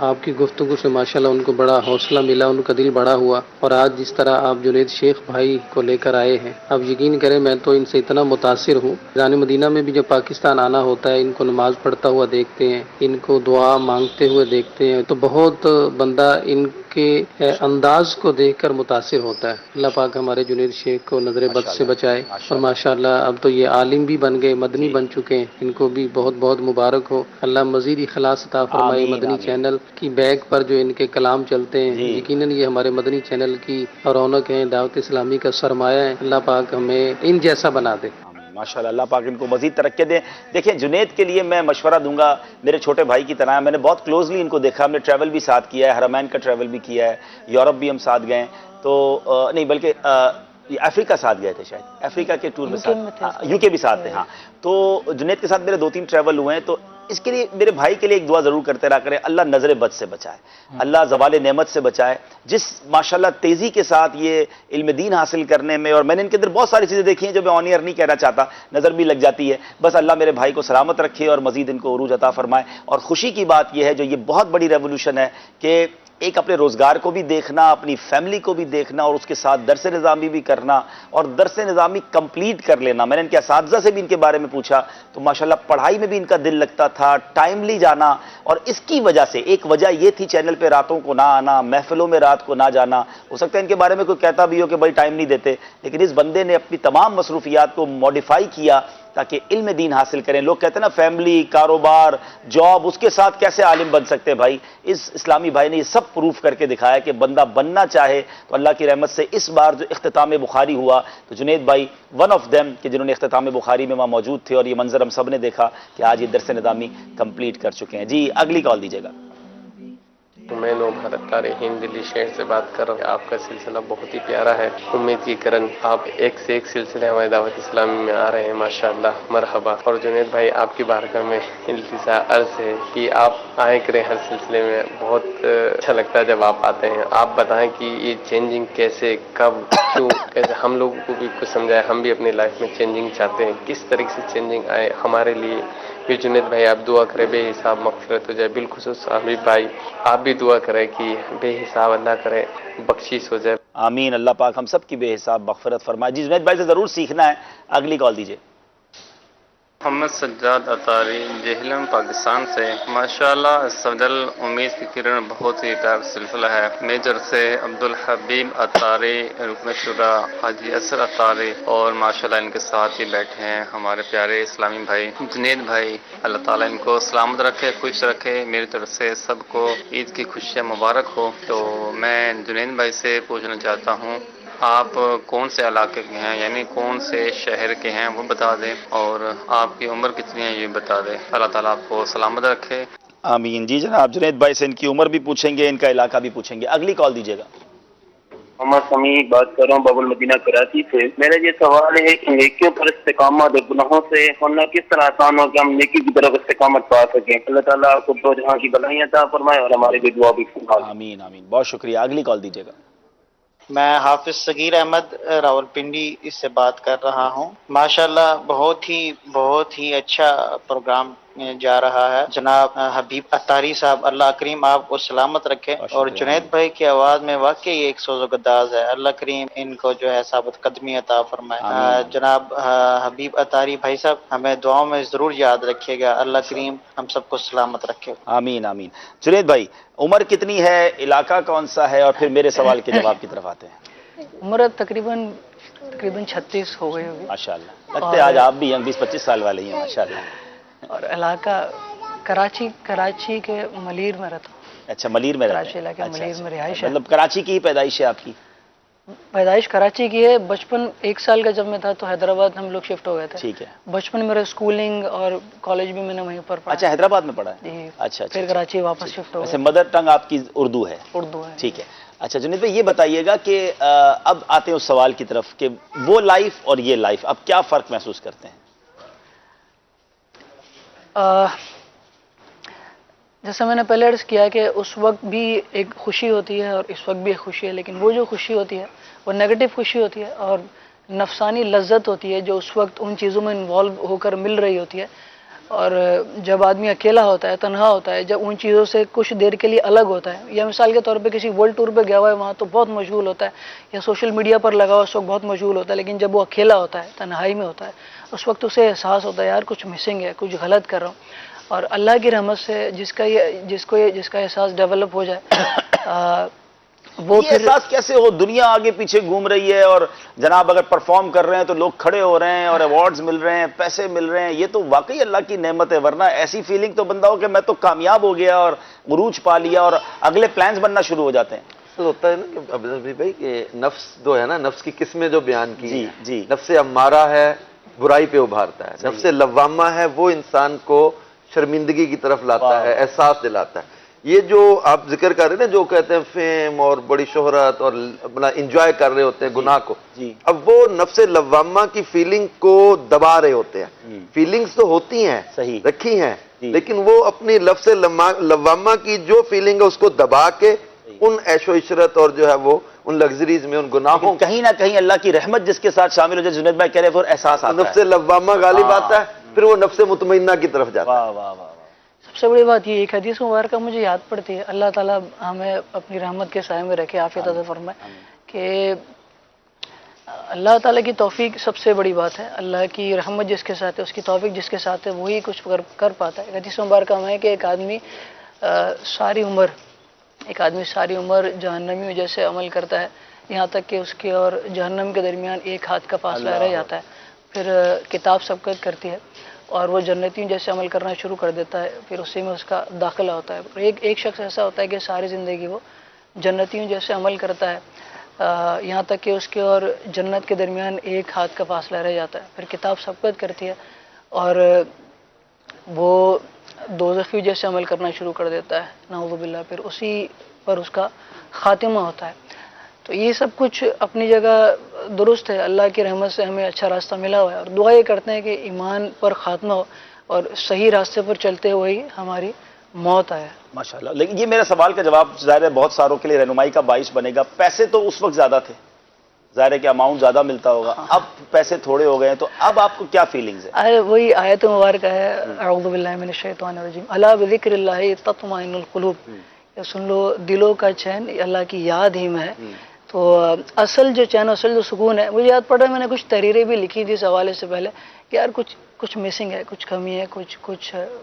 آپ کی گفتگو سے ماشاءاللہ ان کو بڑا حوصلہ ملا، ان کا دل بڑا ہوا، اور آج جس طرح آپ جنید شیخ بھائی کو لے کر آئے ہیں، اب یقین کریں میں تو ان سے اتنا متاثر ہوں۔ جان مدینہ میں بھی جب پاکستان آنا ہوتا ہے، ان کو نماز پڑھتا ہوا دیکھتے ہیں، ان کو دعا مانگتے ہوئے دیکھتے ہیں، تو بہت بندہ ان کے انداز کو دیکھ کر متاثر ہوتا ہے۔ اللہ پاک ہمارے جنید شیخ کو نظر بد سے بچائے، اور ماشاءاللہ اب تو یہ عالم بھی بن گئے، مدنی بن چکے ہیں، ان کو بھی بہت بہت مبارک ہو، اللہ مزید اخلاص عطا فرمائے۔ مدنی چینل کی بیک پر جو ان کے کلام چلتے ہیں، یقیناً یہ ہمارے مدنی چینل کی رونق ہیں، دعوت اسلامی کا سرمایہ ہے، اللہ پاک ہمیں ان جیسا بنا دے۔ ماشاءاللہ، اللہ پاک ان کو مزید ترقی دے۔ دیکھیں، جنید کے لیے میں مشورہ دوں گا، میرے چھوٹے بھائی کی طرح ہے، میں نے بہت کلوزلی ان کو دیکھا، ہم نے ٹریول بھی ساتھ کیا ہے، حرمین کا ٹریول بھی کیا ہے، یورپ بھی ہم ساتھ گئے، تو نہیں بلکہ افریقہ ساتھ گئے تھے، شاید افریقہ کے ٹور میں ساتھ، یو کے بھی ساتھ تھے، ہاں۔ تو جنید کے ساتھ میرے 2-3 ٹریول ہوئے ہیں، تو اس کے لیے میرے بھائی کے لیے ایک دعا ضرور کرتے رہا کریں، اللہ نظر بد سے بچائے، اللہ زوال نعمت سے بچائے، جس ماشاءاللہ تیزی کے ساتھ یہ علم دین حاصل کرنے میں، اور میں نے ان کے اندر بہت ساری چیزیں دیکھی ہیں جو میں آن ایئر نہیں کہنا چاہتا، نظر بھی لگ جاتی ہے، بس اللہ میرے بھائی کو سلامت رکھے اور مزید ان کو عروج عطا فرمائے۔ اور خوشی کی بات یہ ہے، جو یہ بہت بڑی ریولوشن ہے کہ ایک اپنے روزگار کو بھی دیکھنا، اپنی فیملی کو بھی دیکھنا، اور اس کے ساتھ درس نظامی بھی کرنا، اور درس نظامی کمپلیٹ کر لینا۔ میں نے ان کے اساتذہ سے بھی ان کے بارے میں پوچھا تو ماشاءاللہ پڑھائی میں بھی ان کا دل لگتا تھا، ٹائملی جانا، اور اس کی وجہ سے ایک وجہ یہ تھی چینل پہ راتوں کو نہ آنا، محفلوں میں رات کو نہ جانا۔ ہو سکتا ہے ان کے بارے میں کوئی کہتا بھی ہو کہ بھائی ٹائم نہیں دیتے، لیکن اس بندے نے اپنی تمام مصروفیات کو موڈیفائی کیا تاکہ علم دین حاصل کریں. لوگ کہتے ہیں نا فیملی، کاروبار، جاب، اس کے ساتھ کیسے عالم بن سکتے ہیں بھائی. اس اسلامی بھائی نے یہ سب پروف کر کے دکھایا کہ بندہ بننا چاہے تو اللہ کی رحمت سے اس بار جو اختتام بخاری ہوا تو جنید بھائی ون آف دیم کہ جنہوں نے اختتام بخاری میں وہاں موجود تھے، اور یہ منظر ہم سب نے دیکھا کہ آج یہ درس نظامی کمپلیٹ کر چکے ہیں. جی اگلی کال دیجیے گا. میں نو بھارت تارحین دلی شہر سے بات کر رہا ہوں. آپ کا سلسلہ بہت ہی پیارا ہے. امید کی کرن آپ ایک سے ایک سلسلے ہماری دعوت اسلامی میں آ رہے ہیں. ماشاءاللہ مرحبا. اور جنید بھائی آپ کی بارگاہ میں التجا عرض ہے کہ آپ آئے کریں ہر سلسلے میں. بہت اچھا لگتا ہے جب آپ آتے ہیں. آپ بتائیں کہ یہ چینجنگ کیسے، کب، کیوں، کیسے ہم لوگوں کو بھی کچھ سمجھائے. ہم بھی اپنی لائف میں چینجنگ چاہتے ہیں. کس طریقے سے چینجنگ آئے ہمارے لیے. پھر جنید بھائی آپ دعا کریں بے حساب مغفرت ہو جائے. بالخصوص حبیب بھائی آپ بھی دعا کریں کہ بے حساب اللہ کرے بخشش ہو جائے. آمین. اللہ پاک ہم سب کی بے حساب مغفرت فرمائے. جی جنید بھائی سے ضرور سیکھنا ہے. اگلی کال دیجیے. محمد سجاد اطاری جہلم پاکستان سے. ماشاءاللہ صدل امید کی کرن بہت ہی پیارا سلسلہ ہے. میجر سے عبدالحبیب اطاری، رکن شدہ حاجی اثر اطاری، اور ماشاءاللہ ان کے ساتھ ہی بیٹھے ہیں ہمارے پیارے اسلامی بھائی جنید بھائی. اللہ تعالیٰ ان کو سلامت رکھے، خوش رکھے. میری طرف سے سب کو عید کی خوشیاں مبارک ہو. تو میں جنید بھائی سے پوچھنا چاہتا ہوں آپ کون سے علاقے کے ہیں، یعنی کون سے شہر کے ہیں وہ بتا دیں، اور آپ کی عمر کتنی ہے یہ بتا دیں. اللہ تعالیٰ آپ کو سلامت رکھے. آمین. جی جناب جنید بھائی سے ان کی عمر بھی پوچھیں گے، ان کا علاقہ بھی پوچھیں گے. اگلی کال دیجیے گا. محمد سمیع بات کر رہا ہوں باب المدینہ کراچی سے. میرا یہ سوال ہے کہ نیکیوں پر استقامت اور گناہوں سے ہونا کس طرح آسان ہو کہ ہم نیکی کی طرف استقامت پا سکیں. اللہ تعالیٰ آپ کو دو جہاں کی بھلائیاں عطا فرمائے اور ہمارے بھی دعا بھی سنبھال. آمین آمین. بہت شکریہ. اگلی کال دیجیے گا. میں حافظ صغیر احمد راولپنڈی اس سے بات کر رہا ہوں. ماشاءاللہ بہت ہی اچھا پروگرام جا رہا ہے. جناب حبیب اطاری صاحب اللہ کریم آپ کو سلامت رکھے. بہت اور شکریہ. جنید بھائی کی آواز میں واقعی ایک سوز و گداز ہے. اللہ کریم ان کو جو ہے ثابت قدمی عطا فرمائے. آمین. جناب حبیب اطاری بھائی صاحب ہمیں دعاؤں میں ضرور یاد رکھیے گا. اللہ کریم ہم سب کو سلامت رکھے. آمین آمین. جنید بھائی عمر کتنی ہے، علاقہ کون سا ہے، اور پھر میرے سوال کے جواب کی طرف آتے ہیں. عمر تقریباً 36 ہو گئی ہوگی. ماشاء اللہ لگتے ہیں آج آپ بھی 20-25 سال والے ہی ہیں. ماشاء اللہ. اور علاقہ کراچی کے ملیر میں رہتا ہوں. اچھا ملیر میں رہتے کراچی ہیں. علاقے اچھا، ملیر اچھا. میں رہائش ہے. مطلب کراچی کی ہی پیدائش ہے آپ کی؟ پیدائش کراچی کی ہے. بچپن 1 سال کا جب میں تھا تو حیدرآباد ہم لوگ شفٹ ہو گئے تھے. ٹھیک ہے. بچپن میرا اسکولنگ اور کالج بھی میں نے وہیں پر پڑھا. اچھا حیدرآباد میں پڑھا ہے. جی. اچھا پھر کراچی واپس شفٹ ہو ویسے گئے. مدر ٹنگ آپ کی اردو ہے؟ اردو ہے. ٹھیک ہے. اچھا جنید بھائی یہ بتائیے گا کہ اب آتے ہیں اس سوال کی طرف کہ وہ لائف اور یہ لائف اب کیا فرق محسوس کرتے ہیں؟ جیسا میں نے پہلے عرض کیا کہ اس وقت بھی ایک خوشی ہوتی ہے اور اس وقت بھی ایک خوشی ہے، لیکن وہ جو خوشی ہوتی ہے وہ نیگیٹو خوشی ہوتی ہے اور نفسانی لذت ہوتی ہے جو اس وقت ان چیزوں میں انوالو ہو کر مل رہی ہوتی ہے. اور جب آدمی اکیلا ہوتا ہے، تنہا ہوتا ہے، جب ان چیزوں سے کچھ دیر کے لیے الگ ہوتا ہے، یا مثال کے طور پہ کسی ورلڈ ٹور پہ گیا ہوا ہے وہاں تو بہت مشغول ہوتا ہے، یا سوشل میڈیا پر لگا ہوا اس وقت بہت مشغول ہوتا ہے، لیکن جب وہ اکیلا ہوتا ہے، تنہائی میں ہوتا ہے، اس وقت اسے احساس ہوتا ہے یار کچھ مسنگ ہے، کچھ غلط کر رہا ہوں. اور اللہ کی رحمت سے جس کا احساس ڈیولپ ہو جائے وہ یہ احساس کیسے ہو؟ دنیا آگے پیچھے گھوم رہی ہے اور جناب اگر پرفارم کر رہے ہیں تو لوگ کھڑے ہو رہے ہیں اور ایوارڈز مل رہے ہیں، پیسے مل رہے ہیں، یہ تو واقعی اللہ کی نعمت ہے. ورنہ ایسی فیلنگ تو بندہ ہو کہ میں تو کامیاب ہو گیا اور عروج پا لیا اور اگلے پلانز بننا شروع ہو جاتے ہیں. ہوتا ہے نا کہ عبدالحبیب بھائی کہ نفس جو ہے نا، نفس کی قسمیں جو بیان کی جی ہیں، جی. نفس امارہ ہے برائی پہ ابھارتا ہے، نفس لوامہ ہے وہ انسان کو شرمندگی کی طرف لاتا ہے، احساس دلاتا ہے. یہ جو آپ ذکر کر رہے ہیں نا، جو کہتے ہیں فیم اور بڑی شہرت اور اپنا انجوائے کر رہے ہوتے ہیں گناہ کو، اب وہ نفس لوامہ کی فیلنگ کو دبا رہے ہوتے ہیں. فیلنگز تو ہوتی ہیں، رکھی ہیں، لیکن وہ اپنی نفس لوامہ کی جو فیلنگ ہے اس کو دبا کے ان عیش و عشرت اور جو ہے وہ ان لگژریز میں، ان گناہوں، کہیں نہ کہیں اللہ کی رحمت جس کے ساتھ شامل ہو جائے جنید بھائی کہہ رہے پھر احساس آتا ہے، نفس لوامہ غالب آتا ہے، پھر وہ نفس مطمئنہ کی طرف جاتا ہے. واہ واہ واہ. سب سے بڑی بات یہ ایک حدیث مبارکہ مجھے یاد پڑتی ہے، اللہ تعالیٰ ہمیں اپنی رحمت کے سائے میں رکھے، عافیت عطا فرمائے، کہ اللہ تعالیٰ کی توفیق سب سے بڑی بات ہے. اللہ کی رحمت جس کے ساتھ ہے، اس کی توفیق جس کے ساتھ ہے، وہی کچھ کر پاتا ہے. ایک حدیث مبارکہ میں ہے کہ ایک آدمی ساری عمر جہنمیوں جیسے عمل کرتا ہے، یہاں تک کہ اس کے اور جہنم کے درمیان ایک ہاتھ کا فاصلہ رہ جاتا ہے. پھر کتاب سبقت کرتی ہے اور وہ جنتیوں جیسے عمل کرنا شروع کر دیتا ہے، پھر اسی میں اس کا داخلہ ہوتا ہے۔ ایک شخص ایسا ہوتا ہے کہ ساری زندگی وہ جنتیوں جیسے عمل کرتا ہے، یہاں تک کہ اس کے اور جنت کے درمیان ایک ہاتھ کا فاصلہ رہ جاتا ہے۔ پھر کتاب سبقت کرتی ہے اور وہ دوزخی جیسے عمل کرنا شروع کر دیتا ہے، نعوذ باللہ، پھر اسی پر اس کا خاتمہ ہوتا ہے۔ تو یہ سب کچھ اپنی جگہ درست ہے، اللہ کی رحمت سے ہمیں اچھا راستہ ملا ہوا ہے، اور دعا یہ کرتے ہیں کہ ایمان پر خاتمہ ہو اور صحیح راستے پر چلتے ہوئے ہی ہماری موت آئے۔ ماشاءاللہ۔ لیکن یہ میرا سوال کا جواب ظاہر ہے بہت ساروں کے لیے رہنمائی کا باعث بنے گا۔ پیسے تو اس وقت زیادہ تھے، ظاہر ہے کہ اماؤنٹ زیادہ ملتا ہوگا، اب پیسے تھوڑے ہو گئے ہیں، تو اب آپ کو کیا فیلنگز ہے؟ وہی آیت مبارکہ ہے، اعوذ باللہ من الشیطان الرجیم، الا بذکر اللہ تطمئن القلوب، یہ سن لو دلوں کا چین اللہ کی یاد ہی میں ہے۔ تو اصل جو چین، اصل جو سکون ہے، مجھے یاد پڑ رہا ہے میں نے کچھ تحریریں بھی لکھی تھی اس حوالے سے پہلے کہ یار کچھ مسنگ ہے، کچھ کمی ہے،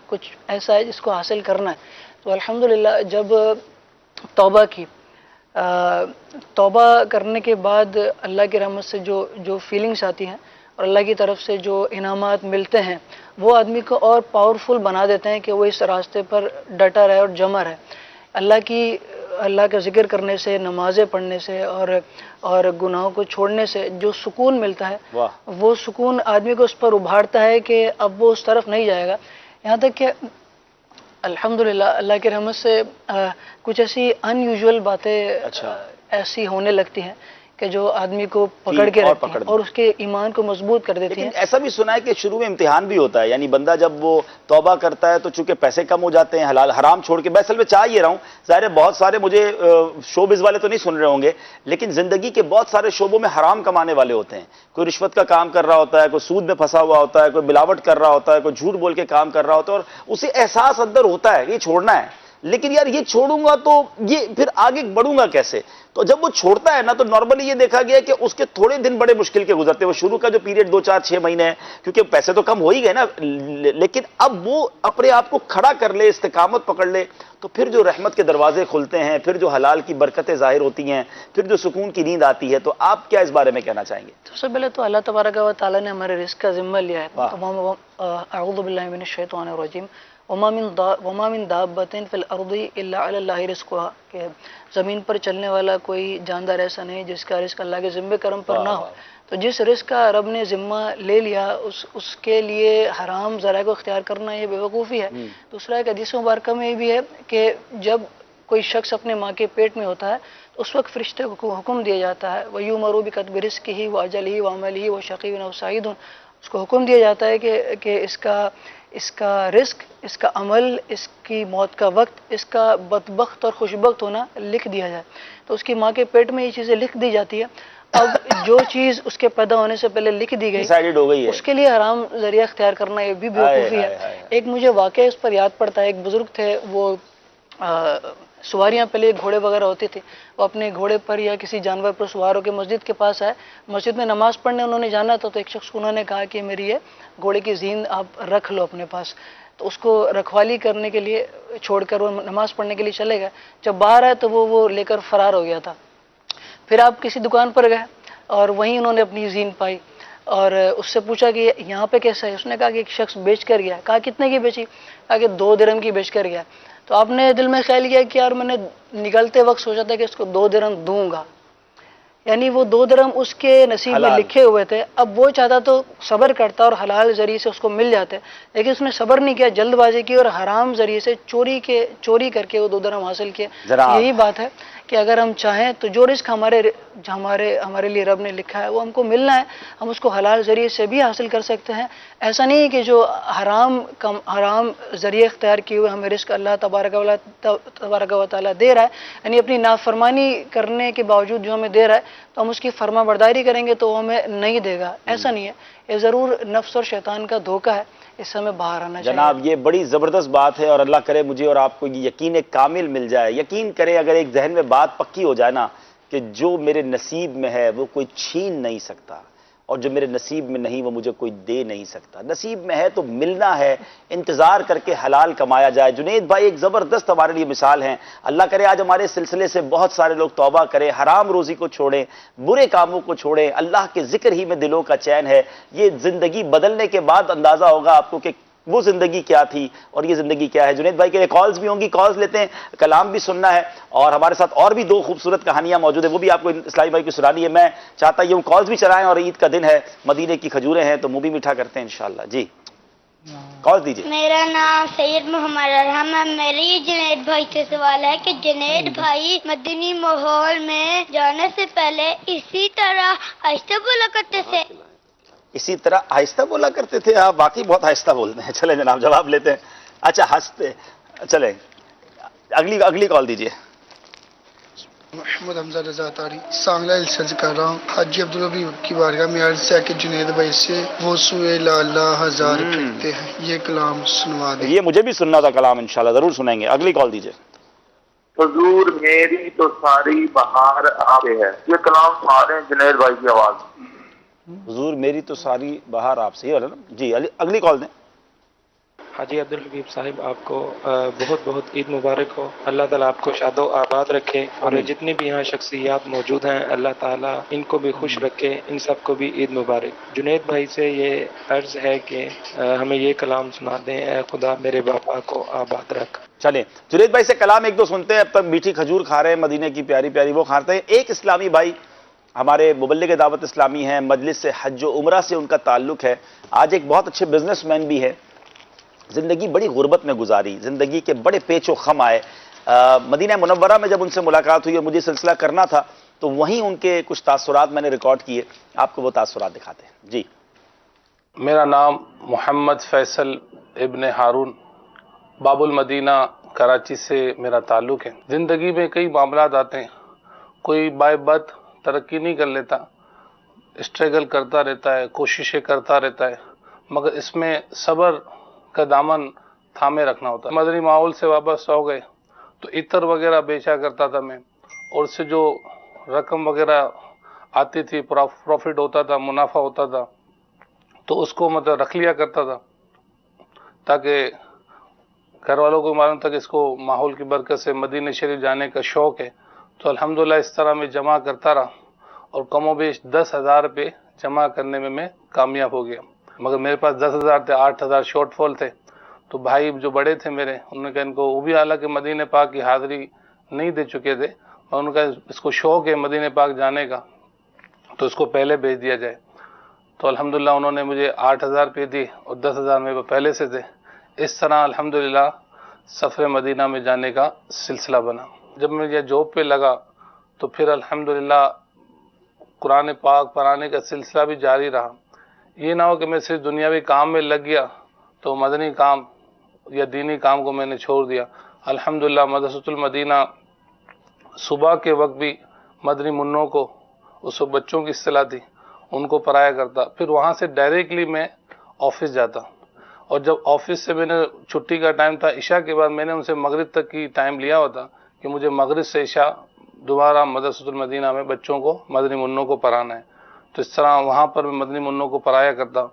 کچھ ایسا ہے جس کو حاصل کرنا ہے۔ تو الحمدللہ جب توبہ کی، توبہ کرنے کے بعد اللہ کی رحمت سے جو فیلنگز آتی ہیں اور اللہ کی طرف سے جو انعامات ملتے ہیں، وہ آدمی کو اور پاورفل بنا دیتے ہیں کہ وہ اس راستے پر ڈٹا رہے اور جمع رہے۔ اللہ کا ذکر کرنے سے، نمازیں پڑھنے سے اور گناہوں کو چھوڑنے سے جو سکون ملتا ہے، وہ سکون آدمی کو اس پر ابھارتا ہے کہ اب وہ اس طرف نہیں جائے گا۔ یہاں تک کہ الحمدللہ اللہ کی رحمت سے کچھ ایسی ان یوزول باتیں ایسی ہونے لگتی ہیں کہ جو آدمی کو پکڑ کے رکھتی ہیں اور اس کے ایمان کو مضبوط کر دیتی ہیں۔ ایسا بھی سنا ہے کہ شروع میں امتحان بھی ہوتا ہے، یعنی بندہ جب وہ توبہ کرتا ہے تو چونکہ پیسے کم ہو جاتے ہیں، حلال حرام چھوڑ کے، میں اصل میں چاہ یہ رہا ہوں، ظاہر ہے بہت سارے مجھے شوبز والے تو نہیں سن رہے ہوں گے، لیکن زندگی کے بہت سارے شعبوں میں حرام کمانے والے ہوتے ہیں، کوئی رشوت کا کام کر رہا ہوتا ہے، کوئی سود میں پھنسا ہوا ہوتا ہے، کوئی ملاوٹ کر رہا ہوتا ہے، کوئی جھوٹ بول کے کام کر رہا ہوتا ہے، اور اسے احساس اندر ہوتا ہے یہ چھوڑنا ہے، لیکن یار یہ چھوڑوں گا تو یہ پھر آگے بڑھوں گا کیسے؟ تو جب وہ چھوڑتا ہے نا تو نارملی یہ دیکھا گیا کہ اس کے تھوڑے دن بڑے مشکل کے گزرتے ہیں، وہ شروع کا جو پیریڈ 2 4 6 مہینے ہیں، کیونکہ پیسے تو کم ہو ہی گئے نا، لیکن اب وہ اپنے آپ کو کھڑا کر لے، استقامت پکڑ لے، تو پھر جو رحمت کے دروازے کھلتے ہیں، پھر جو حلال کی برکتیں ظاہر ہوتی ہیں، پھر جو سکون کی نیند آتی ہے۔ تو آپ کیا اس بارے میں کہنا چاہیں گے؟ سب سے پہلے تو اللہ تبارک و تعالیٰ نے ہمارے رزق کا ذمہ لیا ہے۔ اعوذ باللہ من الشیطان الرجیم، وما من دابۃ فی الارض الا علی اللہ رزقها، کہ زمین پر چلنے والا کوئی جاندار ایسا نہیں جس کا رزق اللہ کے ذمہ کرم پر نہ ہو۔ تو جس رزق کا رب نے ذمہ لے لیا اس کے لیے حرام ذرائع کو اختیار کرنا یہ بے وقوفی ہے۔ دوسرا ایک حدیث مبارکہ میں یہ بھی ہے کہ جب کوئی شخص اپنے ماں کے پیٹ میں ہوتا ہے تو اس وقت فرشتے کو حکم دیا جاتا ہے، وَيُؤْمَرُ بِكَتْبِ رِزْقِهِ وَأَجَلِهِ وَعَمَلِهِ وَشَقِيٌّ أَوْ سَعِيدٌ، اس کو حکم دیا جاتا ہے کہ اس کا رزق، اس کا عمل، اس کی موت کا وقت، اس کا بدبخت اور خوشبخت ہونا لکھ دیا جائے۔ تو اس کی ماں کے پیٹ میں یہ چیزیں لکھ دی جاتی ہے۔ اب جو چیز اس کے پیدا ہونے سے پہلے لکھ دی گئی اس کے لیے حرام ذریعہ اختیار کرنا یہ بھی بیوقوفی ہے۔ ایک مجھے واقعہ اس پر یاد پڑتا ہے، ایک بزرگ تھے، وہ سواریاں پہلے گھوڑے وغیرہ ہوتے تھے، وہ اپنے گھوڑے پر یا کسی جانور پر سوار ہو کے مسجد کے پاس آئے، مسجد میں نماز پڑھنے انہوں نے جانا تھا، تو ایک شخص کو انہوں نے کہا کہ میری یہ گھوڑے کی زین آپ رکھ لو اپنے پاس۔ تو اس کو رکھوالی کرنے کے لیے چھوڑ کر وہ نماز پڑھنے کے لیے چلے گئے، جب باہر آئے تو وہ لے کر فرار ہو گیا تھا۔ پھر آپ کسی دکان پر گئے اور وہیں انہوں نے اپنی زین پائی اور اس سے پوچھا کہ یہاں پہ کیسا ہے؟ اس نے کہا کہ ایک شخص بیچ کر گیا۔ کہا کتنے کی بیچی؟ کہا کہ 2 درہم کی بیچ کر گیا۔ تو آپ نے دل میں خیال کیا کہ یار میں نے نکلتے وقت سوچا تھا کہ اس کو 2 درہم دوں گا، یعنی وہ 2 درہم اس کے نصیب میں لکھے ہوئے تھے، اب وہ چاہتا تو صبر کرتا اور حلال ذریعے سے اس کو مل جاتے، لیکن اس نے صبر نہیں کیا، جلد بازی کی اور حرام ذریعے سے چوری کر کے وہ 2 درہم حاصل کیے۔ یہی بات ہے کہ اگر ہم چاہیں تو جو رزق ہمارے لیے رب نے لکھا ہے وہ ہم کو ملنا ہے، ہم اس کو حلال ذریعے سے بھی حاصل کر سکتے ہیں۔ ایسا نہیں ہے کہ جو حرام ذریعے اختیار کیے ہوئے ہمیں رزق اللہ تبارک و تعالیٰ دے رہا ہے، یعنی اپنی نافرمانی کرنے کے باوجود جو ہمیں دے رہا ہے تو ہم اس کی فرما برداری کریں گے تو وہ ہمیں نہیں دے گا، ایسا نہیں ہے۔ یہ ضرور نفس اور شیطان کا دھوکہ ہے، اس سے ہمیں باہر آنا چاہیے۔ جناب یہ بڑی زبردست بات ہے اور اللہ کرے مجھے اور آپ کو یہ یقین کامل مل جائے۔ یقین کرے اگر ایک ذہن میں بات پکی ہو جائے نا کہ جو میرے نصیب میں ہے وہ کوئی چھین نہیں سکتا، اور جو میرے نصیب میں نہیں وہ مجھے کوئی دے نہیں سکتا. نصیب میں ہے تو ملنا ہے, انتظار کر کے حلال کمایا جائے. جنید بھائی ایک زبردست ہمارے لیے مثال ہیں. اللہ کرے آج ہمارے سلسلے سے بہت سارے لوگ توبہ کریں, حرام روزی کو چھوڑیں, برے کاموں کو چھوڑیں. اللہ کے ذکر ہی میں دلوں کا چین ہے. یہ زندگی بدلنے کے بعد اندازہ ہوگا آپ کو کہ وہ زندگی کیا تھی اور یہ زندگی کیا ہے. جنید بھائی کے لیے کالز بھی ہوں گی, کالز لیتے ہیں, کلام بھی سننا ہے, اور ہمارے ساتھ اور بھی 2 خوبصورت کہانیاں موجود ہیں, وہ بھی آپ کو اسلامی بھائی کی سنانی ہے. میں چاہتا ہوں کالز بھی چلائیں, اور عید کا دن ہے, مدینے کی کھجوریں ہیں تو منہ بھی میٹھا کرتے ہیں انشاءاللہ. جی کال دیجیے. میرا نام سید محمد ارحم ہے. میری جنید بھائی سے سوال ہے کہ جنید بھائی مدنی ماحول میں جانے سے پہلے اسی طرح آہستہ بولا کرتے تھے؟ اسی طرح آہستہ بولا کرتے تھے؟ آپ واقعی بہت آہستہ بولتے ہیں. چلیں جناب جواب لیتے ہیں. اچھا ہنستے, چلیں اگلی کال دیجیے. محمد حمزہ رضا تاری سانگلہ سے کر رہا ہوں. حاجی عبدالربی کی بارگاہ میں عرض ہے کہ جنید بھائی سے وہ سوئے لالا ہزار پھینکتے ہیں, یہ کلام سنوا دیں. یہ مجھے بھی سننا تھا کلام, انشاءاللہ ضرور سنیں گے. اگلی کال دیجیے. حضور میری تو ساری بہار آپ سے ہے, یہ کلام سنا رہے ہیں جنید بھائی کی آواز. حضور میری تو ساری بہار آپ سے ہی والا نا جی. اگلی کال دیں. حاجی عبدالحبیب صاحب آپ کو بہت بہت عید مبارک ہو. اللہ تعالیٰ آپ کو شاد و آباد رکھے, اور جتنی بھی یہاں شخصیات موجود ہیں اللہ تعالیٰ ان کو بھی خوش رکھے, ان سب کو بھی عید مبارک. جنید بھائی سے یہ عرض ہے کہ ہمیں یہ کلام سنا دیں, اے خدا میرے باپا کو آباد رکھ. چلیں جنید بھائی سے کلام 1-2 سنتے ہیں. اب تک میٹھی کھجور کھا رہے ہیں, مدینے کی پیاری پیاری وہ کھاتے ہیں. ایک اسلامی بھائی ہمارے مبلغ دعوت اسلامی ہیں, مجلس سے حج و عمرہ سے ان کا تعلق ہے. آج ایک بہت اچھے بزنس مین بھی ہے. زندگی بڑی غربت میں گزاری, زندگی کے بڑے پیچ و خم آئے. مدینہ منورہ میں جب ان سے ملاقات ہوئی اور مجھے سلسلہ کرنا تھا تو وہیں ان کے کچھ تاثرات میں نے ریکارڈ کیے, آپ کو وہ تاثرات دکھاتے ہیں. جی میرا نام محمد فیصل ابن ہارون, باب المدینہ کراچی سے میرا تعلق ہے. زندگی میں کئی معاملات آتے ہیں, کوئی بائے بد ترقی نہیں کر لیتا, اسٹرگل کرتا رہتا ہے, کوششیں کرتا رہتا ہے, مگر اس میں صبر کا دامن تھامے رکھنا ہوتا ہے. مدنی ماحول سے وابستہ ہو گئے تو عطر وغیرہ بیچا کرتا تھا میں, اور اس سے جو رقم وغیرہ آتی تھی, پروفٹ ہوتا تھا, منافع ہوتا تھا, تو اس کو مطلب رکھ لیا کرتا تھا تاکہ گھر والوں کو معلوم تھا کہ اس کو ماحول کی برکت سے مدینہ شریف جانے کا شوق ہے. تو الحمدللہ اس طرح میں جمع کرتا رہا, اور کم و بیش 10,000 روپے جمع کرنے میں کامیاب ہو گیا. مگر میرے پاس 10,000 تھے, 8,000 شارٹ فال تھے. تو بھائی جو بڑے تھے میرے, انہوں نے کہا ان کو, وہ بھی حالانکہ مدینہ پاک کی حاضری نہیں دے چکے تھے, اور ان کا اس کو شوق ہے مدینہ پاک جانے کا, تو اس کو پہلے بھیج دیا جائے. تو الحمدللہ انہوں نے مجھے 8,000 روپے دی, اور 10,000 میرے پہلے سے تھے. اس طرح الحمدللہ سفر مدینہ میں جانے کا سلسلہ بنا. جب میں یہ جاب پہ لگا تو پھر الحمدللہ قرآن پاک پڑھانے کا سلسلہ بھی جاری رہا. یہ نہ ہو کہ میں صرف دنیاوی کام میں لگ گیا تو مدنی کام یا دینی کام کو میں نے چھوڑ دیا. الحمدللہ مدرسۃ المدینہ صبح کے وقت بھی مدنی منوں کو, اس وقت بچوں کی اصطلاح تھی, ان کو پڑھایا کرتا. پھر وہاں سے ڈائریکٹلی میں آفس جاتا, اور جب آفس سے میں نے چھٹی کا ٹائم تھا عشاء کے بعد, میں نے ان سے مغرب تک کی ٹائم لیا ہوتا کہ مجھے مغرب سے عشاء دوبارہ مدرسۃ المدینہ میں بچوں کو مدنی منوں کو پڑھانا ہے. تو اس طرح وہاں پر میں مدنی منوں کو پڑھایا کرتا.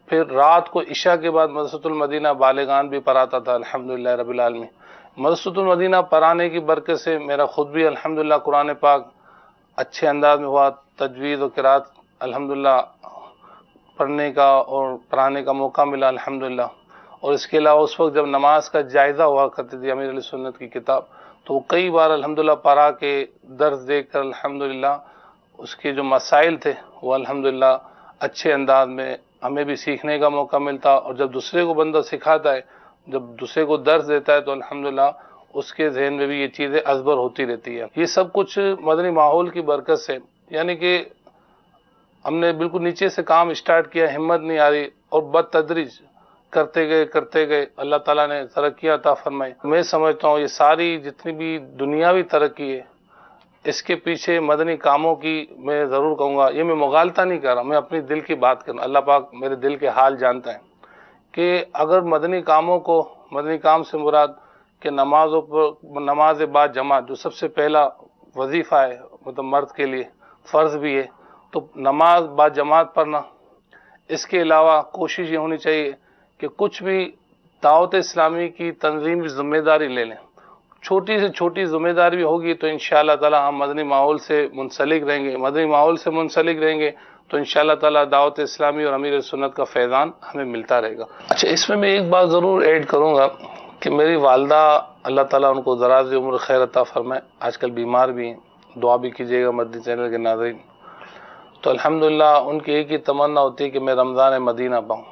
پھر رات کو عشاء کے بعد مدرسۃ المدینہ بالغان بھی پڑھاتا تھا الحمدللہ رب العالمین. مدرسۃ المدینہ پڑھانے کی برکت سے میرا خود بھی الحمدللہ قرآن پاک اچھے انداز میں ہوا, تجوید و قرات الحمدللہ پڑھنے کا اور پڑھانے کا موقع ملا الحمدللہ. اور اس کے علاوہ اس وقت جب نماز کا جائزہ ہوا کرتی تھی امیر علیہ سنت کی کتاب, تو وہ کئی بار الحمدللہ پڑھا کے درس دے کر الحمدللہ اس کے جو مسائل تھے وہ الحمدللہ اچھے انداز میں ہمیں بھی سیکھنے کا موقع ملتا. اور جب دوسرے کو بندہ سکھاتا ہے, جب دوسرے کو درس دیتا ہے, تو الحمدللہ اس کے ذہن میں بھی یہ چیزیں ازبر ہوتی رہتی ہے. یہ سب کچھ مدنی ماحول کی برکت سے, یعنی کہ ہم نے بالکل نیچے سے کام اسٹارٹ کیا, ہمت نہیں آ رہی, اور بتدریج کرتے گئے اللہ تعالیٰ نے ترقی عطا فرمائی. میں سمجھتا ہوں یہ ساری جتنی بھی دنیاوی ترقی ہے, اس کے پیچھے مدنی کاموں کی, میں ضرور کہوں گا, یہ میں مغالطہ نہیں کر رہا, میں اپنی دل کی بات کر رہا ہوں. اللہ پاک میرے دل کے حال جانتا ہے کہ اگر مدنی کاموں کو, مدنی کام سے مراد کہ نماز بعد جماعت جو سب سے پہلا وظیفہ ہے, مطلب مرد کے لیے فرض بھی ہے, تو نماز با جماعت پڑھنا، اس کے علاوہ کوشش یہ ہونی چاہیے کہ کچھ بھی دعوت اسلامی کی تنظیمی ذمہ داری لے لیں، چھوٹی سے چھوٹی ذمہ داری بھی ہوگی تو انشاءاللہ تعالی ہم مدنی ماحول سے منسلک رہیں گے، مدنی ماحول سے منسلک رہیں گے تو انشاءاللہ تعالی دعوت اسلامی اور امیر سنت کا فیضان ہمیں ملتا رہے گا۔ اچھا، اس میں ایک بات ضرور ایڈ کروں گا کہ میری والدہ اللہ تعالیٰ ان کو دراز عمر خیر عطا فرمائے، آج کل بیمار بھی ہیں، دعا بھی کیجیے گا مدنی چینل کے ناظرین۔ تو الحمدللہ ان کی ایک ہی تمنا ہوتی ہے کہ میں رمضان مدینہ پاؤں،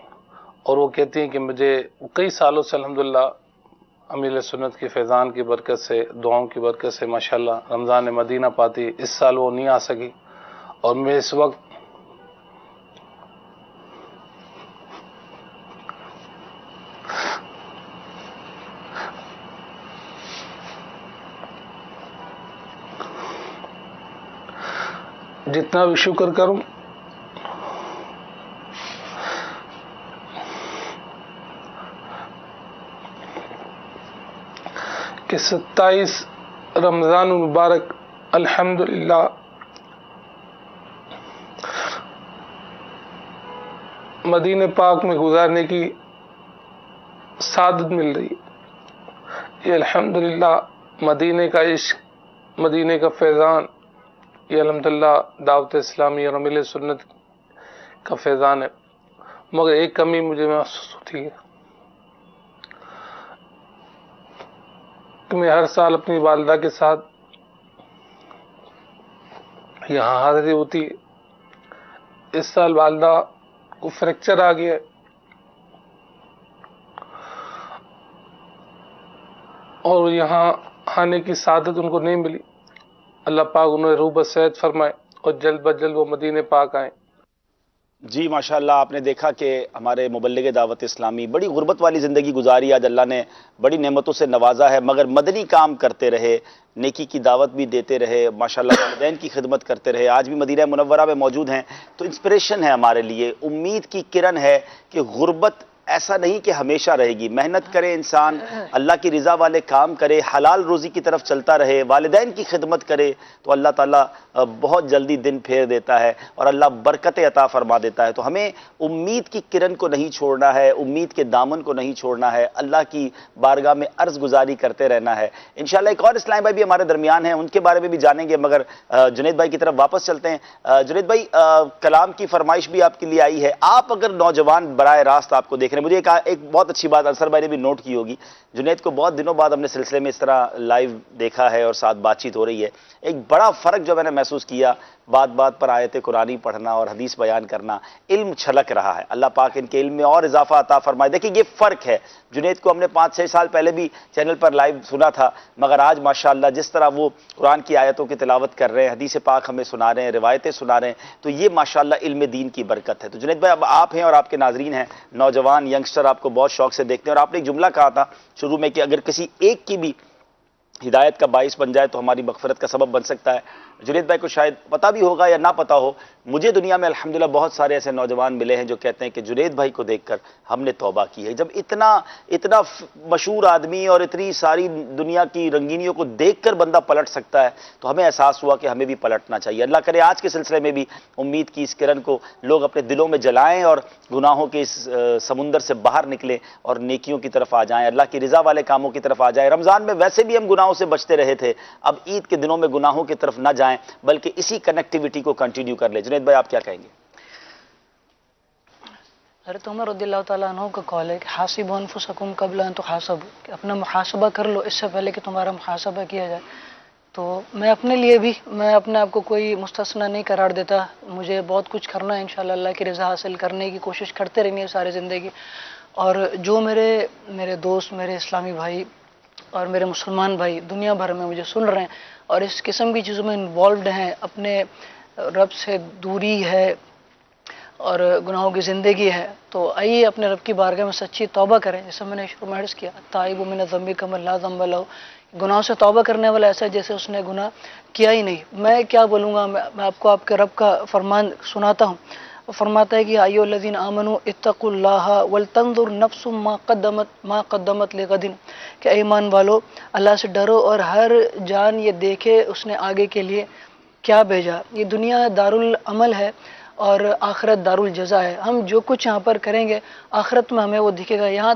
اور وہ کہتی ہیں کہ مجھے کئی سالوں سے الحمدللہ امیر سنت کی فیضان کی برکت سے، دعاؤں کی برکت سے ماشاءاللہ رمضان مدینہ پاتی۔ اس سال وہ نہیں آ سکی، اور میں اس وقت جتنا بھی شکر کروں کہ 27 رمضان المبارک الحمدللہ مدینہ پاک میں گزارنے کی سعادت مل رہی ہے۔ یہ الحمدللہ مدینہ کا عشق، مدینہ کا فیضان، یہ الحمدللہ دعوت اسلامی اور امیر سنت کا فیضان ہے۔ مگر ایک کمی مجھے محسوس ہوتی ہے کہ میں ہر سال اپنی والدہ کے ساتھ یہاں حاضری ہوتی ہے، اس سال والدہ کو فریکچر آ گیا ہے، اور یہاں آنے کی سعادت ان کو نہیں ملی۔ اللہ پاک انہیں روح صحت فرمائے اور جلد بز جلد وہ مدینہ پاک آئیں۔ جی ماشاءاللہ، آپ نے دیکھا کہ ہمارے مبلغ دعوت اسلامی بڑی غربت والی زندگی گزاری، آج اللہ نے بڑی نعمتوں سے نوازا ہے، مگر مدنی کام کرتے رہے، نیکی کی دعوت بھی دیتے رہے، ماشاءاللہ والدین کی خدمت کرتے رہے، آج بھی مدینہ منورہ میں موجود ہیں، تو انسپریشن ہے ہمارے لیے، امید کی کرن ہے کہ غربت ایسا نہیں کہ ہمیشہ رہے گی۔ محنت کرے انسان، اللہ کی رضا والے کام کرے، حلال روزی کی طرف چلتا رہے، والدین کی خدمت کرے، تو اللہ تعالیٰ بہت جلدی دن پھیر دیتا ہے اور اللہ برکت عطا فرما دیتا ہے۔ تو ہمیں امید کی کرن کو نہیں چھوڑنا ہے، امید کے دامن کو نہیں چھوڑنا ہے، اللہ کی بارگاہ میں عرض گزاری کرتے رہنا ہے۔ انشاءاللہ ایک اور اسلام بھائی بھی ہمارے درمیان ہیں، ان کے بارے میں بھی جانیں گے، مگر جنید بھائی کی طرف واپس چلتے ہیں۔ جنید بھائی، کلام کی فرمائش بھی آپ کے لیے آئی ہے، آپ اگر نوجوان براہ راست آپ کو دیکھ رہے ہیں، مجھے ایک بہت اچھی بات انصر بھائی نے بھی نوٹ کی ہوگی، جنید کو بہت دنوں بعد ہم نے سلسلے میں اس طرح لائیو دیکھا ہے اور ساتھ بات چیت ہو رہی ہے، ایک بڑا فرق جو میں نے محسوس کیا، بات بات پر آیت قرآنی پڑھنا اور حدیث بیان کرنا، علم چھلک رہا ہے، اللہ پاک ان کے علم میں اور اضافہ عطا فرمائے۔ دیکھیں یہ فرق ہے، جنید کو ہم نے 5-6 سال پہلے بھی چینل پر لائیو سنا تھا، مگر آج ماشاءاللہ جس طرح وہ قرآن کی آیتوں کی تلاوت کر رہے ہیں، حدیث پاک ہمیں سنا رہے ہیں، روایتیں سنا رہے ہیں، تو یہ ماشاءاللہ علم دین کی برکت ہے۔ تو جنید بھائی، اب آپ ہیں اور آپ کے ناظرین ہیں، نوجوان ینگسٹر آپ کو بہت شوق سے دیکھتے ہیں، اور آپ نے ایک جملہ کہا تھا شروع میں کہ اگر کسی ایک کی بھی ہدایت کا باعث بن جائے تو ہماری مغفرت کا سبب بن سکتا ہے۔ جنید بھائی کو شاید پتہ بھی ہوگا یا نہ پتہ ہو، مجھے دنیا میں الحمدللہ بہت سارے ایسے نوجوان ملے ہیں جو کہتے ہیں کہ جنید بھائی کو دیکھ کر ہم نے توبہ کی ہے۔ جب اتنا مشہور آدمی اور اتنی ساری دنیا کی رنگینیوں کو دیکھ کر بندہ پلٹ سکتا ہے، تو ہمیں احساس ہوا کہ ہمیں بھی پلٹنا چاہیے۔ اللہ کرے آج کے سلسلے میں بھی امید کی اس کرن کو لوگ اپنے دلوں میں جلائیں اور گناہوں کے اس سمندر سے باہر نکلیں اور نیکیوں کی طرف آ جائیں، اللہ کی رضا والے کاموں کی طرف آ جائیں۔ رمضان میں ویسے بھی ہم گناہوں سے بچتے رہے تھے، اب عید کے دنوں میں گناہوں کی طرف نہ جائیں بلکہ اسی کنیکٹیوٹی کو کنٹینیو کر لیں۔ جنید بھائی، آپ کیا کہیں گے؟ حضرت عمر رضی اللہ تعالیٰ عنہ کا قول ہے کہ حاسبوا انفسکم قبل ان تحاسبوا، کہ اپنا محاسبہ کر لو اس سے پہلے کہ تمہارا محاسبہ کیا جائے۔ تو میں اپنے لیے بھی، میں اپنے آپ کو کوئی مستثنا نہیں قرار دیتا، مجھے بہت کچھ کرنا ہے انشاءاللہ، اللہ کی رضا حاصل کرنے کی کوشش کرتے رہنی ہے ساری زندگی۔ اور جو میرے دوست، میرے اسلامی بھائی اور میرے مسلمان بھائی دنیا بھر میں مجھے سن رہے ہیں اور اس قسم کی چیزوں میں انوالوڈ ہیں، اپنے رب سے دوری ہے اور گناہوں کی زندگی ہے، تو آئیے اپنے رب کی بارگاہ میں سچی توبہ کریں، جیسے میں نے شروع میں عرض کیا، تائب من الذنب کمن لا ذنب لہ، گناہوں سے توبہ کرنے والا ایسا ہے جیسے اس نے گناہ کیا ہی نہیں۔ میں کیا بولوں گا، میں آپ کو آپ کے رب کا فرمان سناتا ہوں، وہ فرماتا ہے کہ ایھا الذین آمنوا اتقوا اللہ ولتنظر نفس ما قدمت لغد، کہ ایمان والو اللہ سے ڈرو اور ہر جان یہ دیکھے اس نے آگے کے لیے کیا بھیجا. یہ دنیا دارالعمل ہے اور آخرت دارالجزا ہے. ہم جو کچھ یہاں پر کریں گے آخرت میں ہمیں وہ دکھے گا. یہاں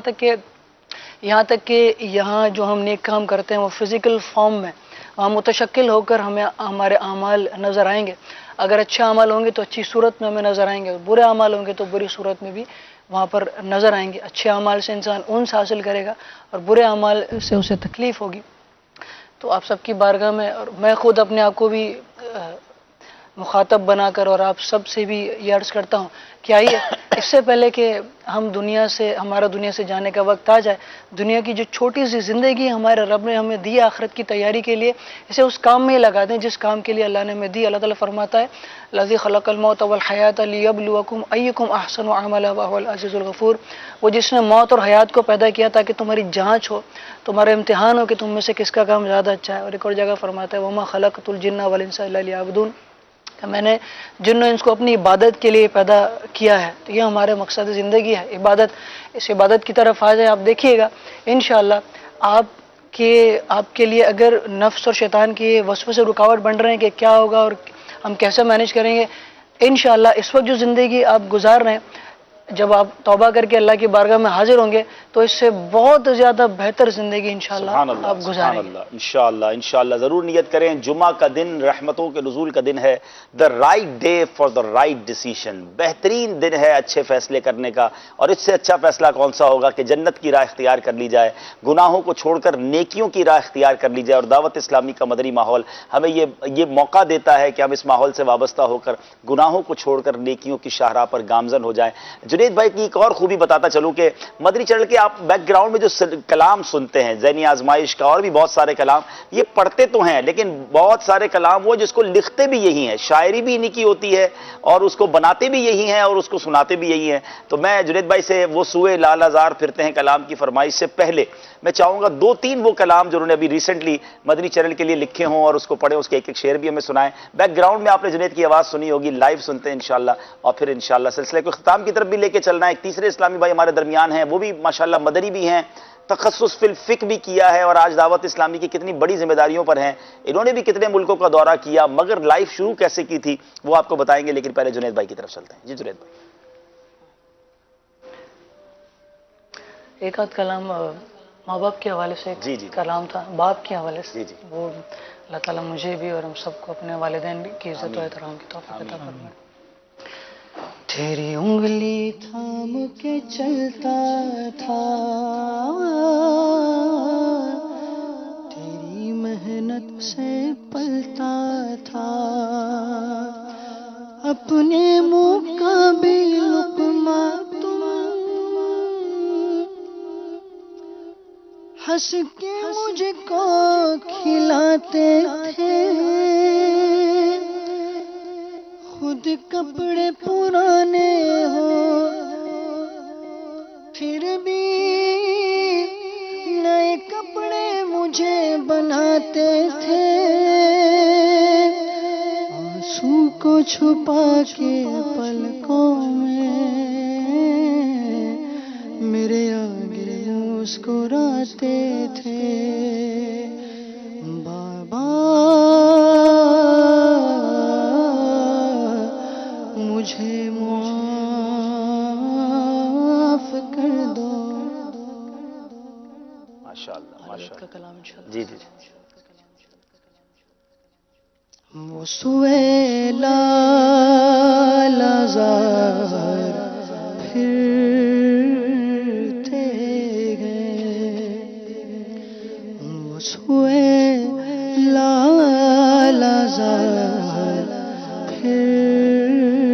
تک کہ یہاں جو ہم نیک کام کرتے ہیں وہ فزیکل فارم میں وہاں متشکل ہو کر ہمیں ہمارے اعمال نظر آئیں گے. اگر اچھے اعمال ہوں گے تو اچھی صورت میں ہمیں نظر آئیں گے, برے اعمال ہوں گے تو بری صورت میں بھی وہاں پر نظر آئیں گے. اچھے اعمال سے انسان انس حاصل کرے گا اور برے اعمال سے اسے تکلیف ہوگی. تو آپ سب کی بارگاہ میں اور میں خود اپنے آپ کو بھی مخاطب بنا کر اور آپ سب سے بھی یہ عرض کرتا ہوں کہ آئیے اس سے پہلے کہ ہمارا دنیا سے جانے کا وقت آ جائے, دنیا کی جو چھوٹی سی زندگی ہمارے رب نے ہمیں دی آخرت کی تیاری کے لیے, اسے اس کام میں لگا دیں جس کام کے لیے اللہ نے ہمیں دی. اللہ تعالیٰ فرماتا ہے الذی خلق الموت والحیات لیبلوکم ایکم احسن عملا وہو العزیز الغفور. وہ جس نے موت اور حیات کو پیدا کیا تاکہ تمہاری جانچ ہو, تمہارا امتحان ہو کہ تم میں سے کس کا کام زیادہ اچھا ہے. اور ایک اور جگہ فرماتا ہے وما خلقت الجن والانس الا لیعبدون, کہ میں نے جن و انس کو اپنی عبادت کے لیے پیدا کیا ہے. تو یہ ہمارے مقصد زندگی ہے, عبادت. اس عبادت کی طرف آ جائیں. آپ دیکھیے گا انشاءاللہ آپ کے لیے اگر نفس اور شیطان کی وسوسے سے رکاوٹ بن رہے ہیں کہ کیا ہوگا اور ہم کیسے مینیج کریں گے, انشاءاللہ اس وقت جو زندگی آپ گزار رہے ہیں جب آپ توبہ کر کے اللہ کی بارگاہ میں حاضر ہوں گے تو اس سے بہت زیادہ بہتر زندگی انشاءاللہ آپ گزاریں گے. انشاءاللہ ضرور نیت کریں. جمعہ کا دن رحمتوں کے نزول کا دن ہے. The right day for the right decision, بہترین دن ہے اچھے فیصلے کرنے کا. اور اس سے اچھا فیصلہ کون سا ہوگا کہ جنت کی راہ اختیار کر لی جائے, گناہوں کو چھوڑ کر نیکیوں کی راہ اختیار کر لی جائے. اور دعوت اسلامی کا مدنی ماحول ہمیں یہ موقع دیتا ہے کہ ہم اس ماحول سے وابستہ ہو کر گناہوں کو چھوڑ کر نیکیوں کی شاہراہ پر گامزن ہو جائیں. جنید بھائی کی ایک اور خوبی بتاتا چلوں کہ مدنی چینل کے آپ بیک گراؤنڈ میں جو کلام سنتے ہیں, ذہنی آزمائش کا اور بھی بہت سارے کلام, یہ پڑھتے تو ہیں لیکن بہت سارے کلام وہ جس کو لکھتے بھی یہی ہیں, شاعری بھی انہی کی ہوتی ہے اور اس کو بناتے بھی یہی ہیں اور اس کو سناتے بھی یہی ہیں. تو میں جنید بھائی سے وہ سوئے لال ہزار پھرتے ہیں کلام کی فرمائش سے پہلے میں چاہوں گا 2-3 وہ کلام جو انہوں نے ابھی ریسنٹلی مدنی چینل کے لیے لکھے ہوں اور اس کو پڑھیں, اس کے ایک شعر بھی ہمیں سنائیں. بیک گراؤنڈ میں آپ نے جنید کی آواز سنی ہوگی, لائیو سنتے ہیں انشاءاللہ اور پھر انشاءاللہ سلسلے کو اختتام کی طرف بھی لے کے چلنا ہے. ایک تیسرے اسلامی بھائی ہمارے درمیان ہیں, وہ بھی ماشاءاللہ مدنی بھی ہیں, تخصص فی الفقہ بھی کیا ہے اور آج دعوت اسلامی کی کتنی بڑی ذمہ داریوں پر ہیں. انہوں نے بھی کتنے ملکوں کا دورہ کیا, مگر لائف شروع کیسے کی تھی وہ آپ کو بتائیں گے. لیکن پہلے جنید بھائی کی طرف چلتے ہیں. جی جنید بھائی. ایک آدھ کلام ماں باپ کے حوالے سے کلام تھا, باپ کے حوالے سے. وہ اللہ تعالیٰ مجھے بھی اور ہم سب کو اپنے والدین کی عزت و احترام کی توفیق عطا فرمائے. تیری انگلی تھام کے چلتا تھا, تیری محنت سے پلتا تھا, اپنے منہ کا بھی لقمہ تم ہنس کے مجھ کو کھلاتے تھے, خود کپڑے پرانے ہو پھر بھی نئے کپڑے مجھے بناتے تھے, آنسو کو چھپا کے پلکوں میں میرے آگے مسکراتے تھے. بابا مجھے معاف کر دو. ماشاءاللہ کا کلام انشاءاللہ. جی جی وہ سوئے لال ہزار پھرتے گئے, وہ سوئے لال ہزار پھرتے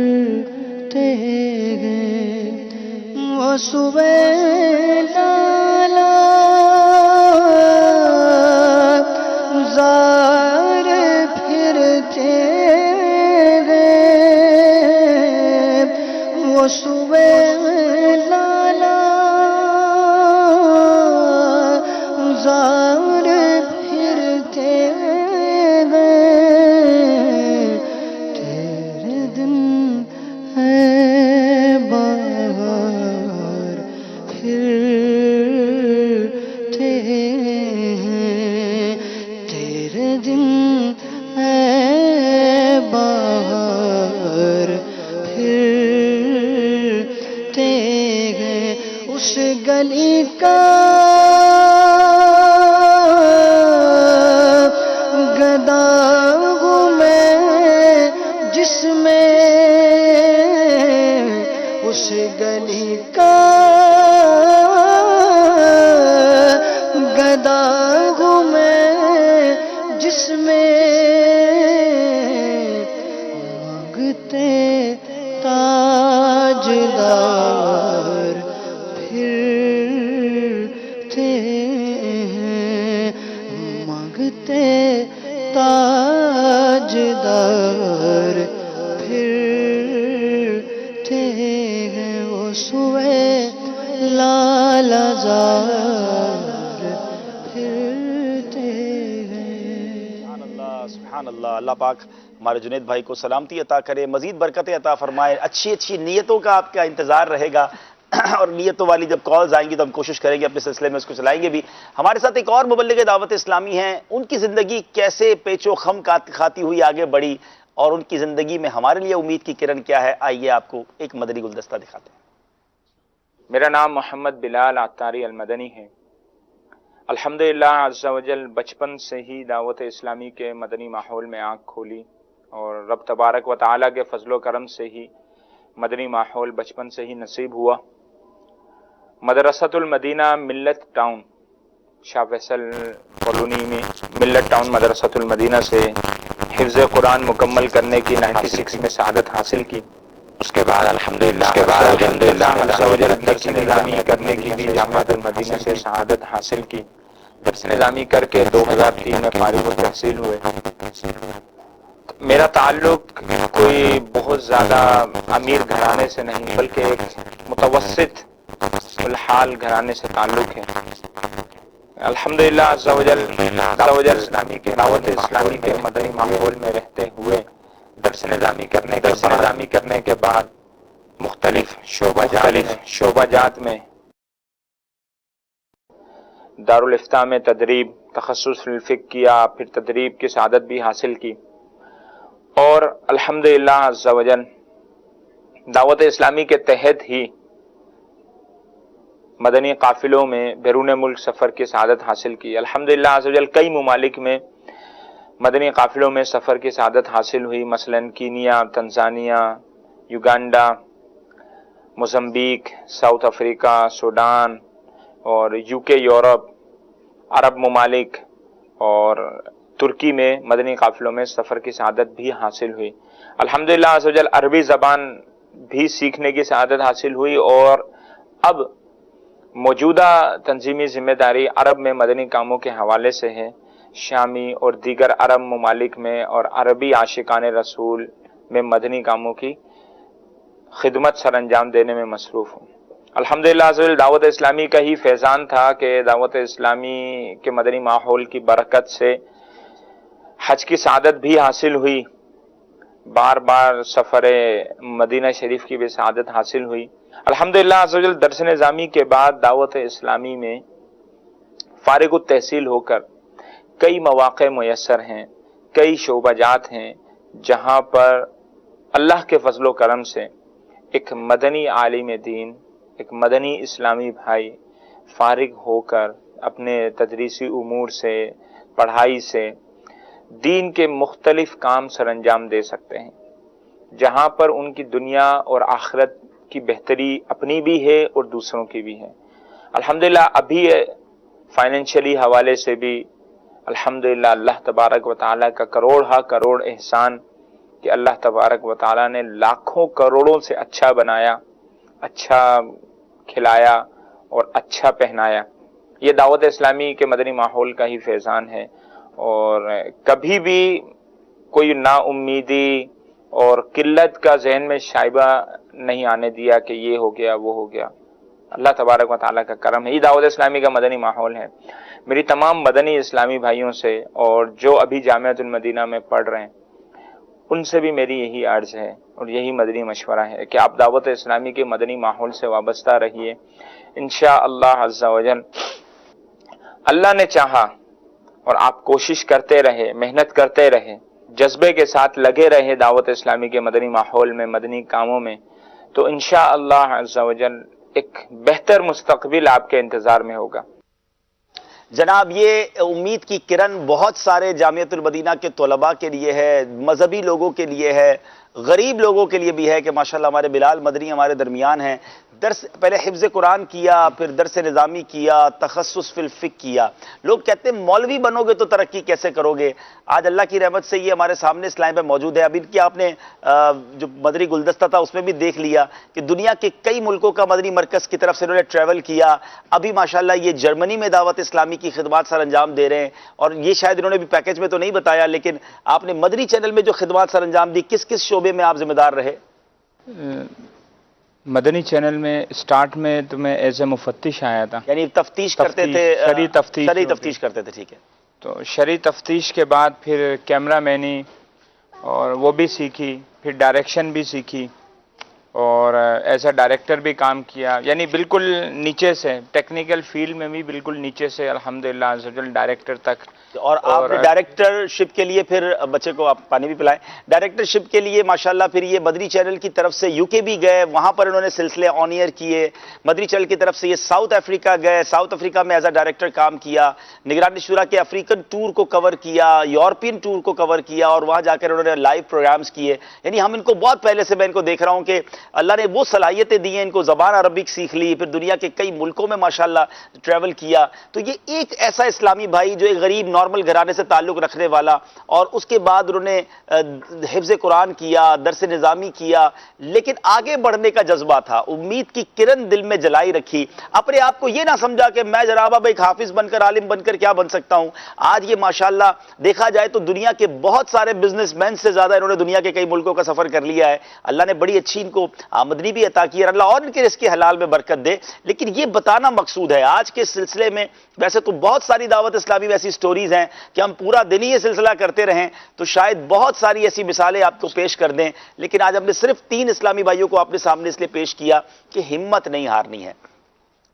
گئے, وہ سوئے لال ہزار پھرتے گئے, وہ صبح لالا زار پھرتے گئے, تیرے دن ہے بہار پھر ہوں میں جس میں اس گلی کا گدا ہوں میں جس میں مانگتے تاجدار پھرتے ہیں، مانگتے تاجدار پھرتے ہیں، وہ سوئے لال زار پھرتے ہیں۔ سبحان اللہ، اللہ پاک ہمارے جنید بھائی کو سلامتی عطا کرے، مزید برکتیں عطا فرمائے، اچھی اچھی نیتوں کا آپ کا انتظار رہے گا اور نیتوں والی جب کالز آئیں گی تو ہم کوشش کریں گے اپنے سلسلے میں اس کو چلائیں گے بھی۔ ہمارے ساتھ ایک اور مبلغ دعوت اسلامی ہیں، ان کی زندگی کیسے پیچ و خم کھاتی ہوئی آگے بڑھی اور ان کی زندگی میں ہمارے لیے امید کی کرن کیا ہے، آئیے آپ کو ایک مدنی گلدستہ دکھاتے ہیں۔ میرا نام محمد بلال عطاری المدنی ہے۔ الحمدللہ عز و جل بچپن سے ہی دعوت اسلامی کے مدنی ماحول میں آنکھ کھولی اور رب تبارک و تعالیٰ کے فضل و کرم سے ہی مدنی ماحول بچپن سے ہی نصیب ہوا۔ مدرسۃ المدینہ ملت ٹاؤن شاہ فیصل کالونی میں ملت ٹاؤن مدرسۃ المدینہ سے حفظ قرآن مکمل کرنے کی 96 میں سعادت حاصل کی۔ اس کے بعد الحمدللہ درس نظامی کرنے کی بھی جامعۃ المدینہ سے سعادت حاصل کی۔ درس نظامی کر کے 2003 میں فارغ التحصیل ہوئے۔ میرا تعلق کوئی بہت زیادہ امیر گھرانے سے نہیں بلکہ ایک متوسط الحال گھرانے سے تعلق ہے۔ الحمدللہ عز و جل دعوت اسلامی کے مدنی ماحول میں رہتے ہوئے درس نظامی کرنے کے بعد مختلف شعبہ جات میں دارالافتاء میں تدریب، تخصص فی الفقہ کیا، پھر تدریب کی سعادت بھی حاصل کی، اور الحمدللہ عز و جل دعوت اسلامی کے تحت ہی مدنی قافلوں میں بیرون ملک سفر کی سعادت حاصل کی۔ الحمدللہ عز و جل کئی ممالک میں مدنی قافلوں میں سفر کی سعادت حاصل ہوئی، مثلا Kenya, Tanzania, Uganda, Mozambique, South Africa, Sudan اور UK، یورپ، عرب ممالک اور ترکی میں مدنی قافلوں میں سفر کی سعادت بھی حاصل ہوئی۔ الحمدللہ عز و جل عربی زبان بھی سیکھنے کی سعادت حاصل ہوئی، اور اب موجودہ تنظیمی ذمہ داری عرب میں مدنی کاموں کے حوالے سے ہے۔ شامی اور دیگر عرب ممالک میں اور عربی عاشقان رسول میں مدنی کاموں کی خدمت سر انجام دینے میں مصروف ہوں۔ الحمدللہ عز و جل دعوت اسلامی کا ہی فیضان تھا کہ دعوت اسلامی کے مدنی ماحول کی برکت سے حج کی سعادت بھی حاصل ہوئی، بار بار سفر مدینہ شریف کی بھی سعادت حاصل ہوئی۔ الحمدللہ عز و جل درس نظامی کے بعد دعوت اسلامی میں فارغ التحصیل ہو کر کئی مواقع میسر ہیں، کئی شعبہ جات ہیں جہاں پر اللہ کے فضل و کرم سے ایک مدنی عالم دین، ایک مدنی اسلامی بھائی فارغ ہو کر اپنے تدریسی امور سے، پڑھائی سے دین کے مختلف کام سر انجام دے سکتے ہیں، جہاں پر ان کی دنیا اور آخرت کی بہتری اپنی بھی ہے اور دوسروں کی بھی ہے۔ الحمدللہ ابھی فائنینشلی حوالے سے بھی الحمدللہ اللہ تبارک و تعالیٰ کا کروڑ احسان کہ اللہ تبارک و تعالیٰ نے لاکھوں کروڑوں سے اچھا بنایا، اچھا کھلایا اور اچھا پہنایا۔ یہ دعوت اسلامی کے مدنی ماحول کا ہی فیضان ہے، اور کبھی بھی کوئی نا امیدی اور قلت کا ذہن میں شائبہ نہیں آنے دیا کہ یہ ہو گیا وہ ہو گیا۔ اللہ تبارک و تعالیٰ کا کرم ہے، یہ دعوت اسلامی کا مدنی ماحول ہے۔ میری تمام مدنی اسلامی بھائیوں سے اور جو ابھی جامعۃ المدینہ میں پڑھ رہے ہیں ان سے بھی میری یہی عرض ہے اور یہی مدنی مشورہ ہے کہ آپ دعوت اسلامی کے مدنی ماحول سے وابستہ رہیے۔ انشاءاللہ عز و جل اللہ نے چاہا اور آپ کوشش کرتے رہے، محنت کرتے رہے، جذبے کے ساتھ لگے رہے دعوت اسلامی کے مدنی ماحول میں، مدنی کاموں میں، تو انشاءاللہ عز و جل ایک بہتر مستقبل آپ کے انتظار میں ہوگا۔ جناب یہ امید کی کرن بہت سارے جامعۃ المدینہ کے طلباء کے لیے ہے، مذہبی لوگوں کے لیے ہے، غریب لوگوں کے لیے بھی ہے کہ ماشاءاللہ ہمارے بلال مدنی ہمارے درمیان ہیں. درس پہلے حفظ قرآن کیا، پھر درس نظامی کیا، تخصص فی الفقہ کیا. لوگ کہتے ہیں مولوی بنو گے تو ترقی کیسے کرو گے؟ آج اللہ کی رحمت سے یہ ہمارے سامنے اس لائن پہ موجود ہے. اب ان کی آپ نے جو مدنی گلدستہ تھا اس میں بھی دیکھ لیا کہ دنیا کے کئی ملکوں کا مدنی مرکز کی طرف سے انہوں نے ٹریول کیا. ابھی ماشاءاللہ یہ جرمنی میں دعوت اسلامی کی خدمات سر انجام دے رہے ہیں، اور یہ شاید انہوں نے بھی پیکیج میں تو نہیں بتایا، لیکن آپ نے مدنی چینل میں جو خدمات سر انجام دی، کس کس شعبے میں آپ ذمہ دار رہے؟ مدنی چینل میں سٹارٹ میں تو میں ایز اے مفتش آیا تھا، یعنی تفتیش کرتے تھے، شرعی تفتیش کرتے تھے. ٹھیک ہے. تو شرعی تفتیش کے بعد پھر کیمرہ مینی اور وہ بھی سیکھی، پھر ڈائریکشن بھی سیکھی، اور ایز اے ڈائریکٹر بھی کام کیا. یعنی بالکل نیچے سے ٹیکنیکل فیلڈ میں بھی بالکل نیچے سے الحمدللہ ڈائریکٹر تک. اور آپ نے ڈائریکٹرشپ کے لیے پھر بچے کو آپ پانی بھی پلائیں، ڈائریکٹرشپ کے لیے ماشاءاللہ پھر یہ مدنی چینل کی طرف سے یو کے بھی گئے، وہاں پر انہوں نے سلسلے آن ایئر کیے. مدنی چینل کی طرف سے یہ ساؤتھ افریقہ گئے، ساؤتھ افریقہ میں ایز اے ڈائریکٹر کام کیا، نگران شورا کے افریقن ٹور کو کور کیا، یورپین ٹور کو کور کیا، اور وہاں جا کر انہوں نے لائیو پروگرامز کیے. یعنی ہم ان کو بہت پہلے سے میں ان کو دیکھ رہا ہوں کہ اللہ نے وہ صلاحیتیں دی ہیں، ان کو زبان عربک سیکھ لی، پھر دنیا کے کئی ملکوں میں ماشاءاللہ ٹریول کیا. تو یہ ایک ایسا اسلامی بھائی جو ایک غریب نارمل گھرانے سے تعلق رکھنے والا، اور اس کے بعد انہوں نے حفظ قرآن کیا، درس نظامی کیا، لیکن آگے بڑھنے کا جذبہ تھا، امید کی کرن دل میں جلائی رکھی. اپنے آپ کو یہ نہ سمجھا کہ میں جناب اب ایک حافظ بن کر عالم بن کر کیا بن سکتا ہوں. آج یہ ماشاءاللہ دیکھا جائے تو دنیا کے بہت سارے بزنس مین سے زیادہ انہوں نے دنیا کے کئی ملکوں کا سفر کر لیا ہے. اللہ نے بڑی اچھی ان کو آمدنی بھی عطا کی ہے، اللہ اور ان کے رزق حلال میں برکت دے. لیکن یہ بتانا مقصود ہے آج کے سلسلے میں. ویسے تو بہت ساری دعوت اسلامی ویسی سٹوریز ہیں کہ ہم پورا دن ہی یہ سلسلہ کرتے رہیں تو شاید بہت ساری ایسی مثالیں آپ کو پیش کر دیں، لیکن آج ہم نے صرف 3 اسلامی بھائیوں کو اپنے سامنے اس لیے پیش کیا کہ ہمت نہیں ہارنی ہے.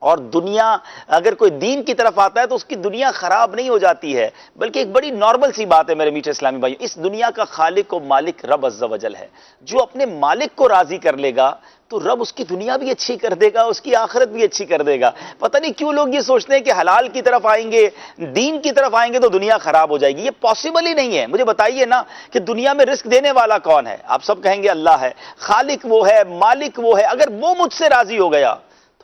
اور دنیا اگر کوئی دین کی طرف آتا ہے تو اس کی دنیا خراب نہیں ہو جاتی ہے، بلکہ ایک بڑی نارمل سی بات ہے میرے میٹھے اسلامی بھائیوں. اس دنیا کا خالق و مالک رب عز و جل ہے. جو اپنے مالک کو راضی کر لے گا تو رب اس کی دنیا بھی اچھی کر دے گا، اس کی آخرت بھی اچھی کر دے گا. پتہ نہیں کیوں لوگ یہ سوچتے ہیں کہ حلال کی طرف آئیں گے، دین کی طرف آئیں گے تو دنیا خراب ہو جائے گی. یہ پاسبل ہی نہیں ہے. مجھے بتائیے نا کہ دنیا میں رزق دینے والا کون ہے؟ آپ سب کہیں گے اللہ ہے، خالق وہ ہے، مالک وہ ہے. اگر وہ مجھ سے راضی ہو گیا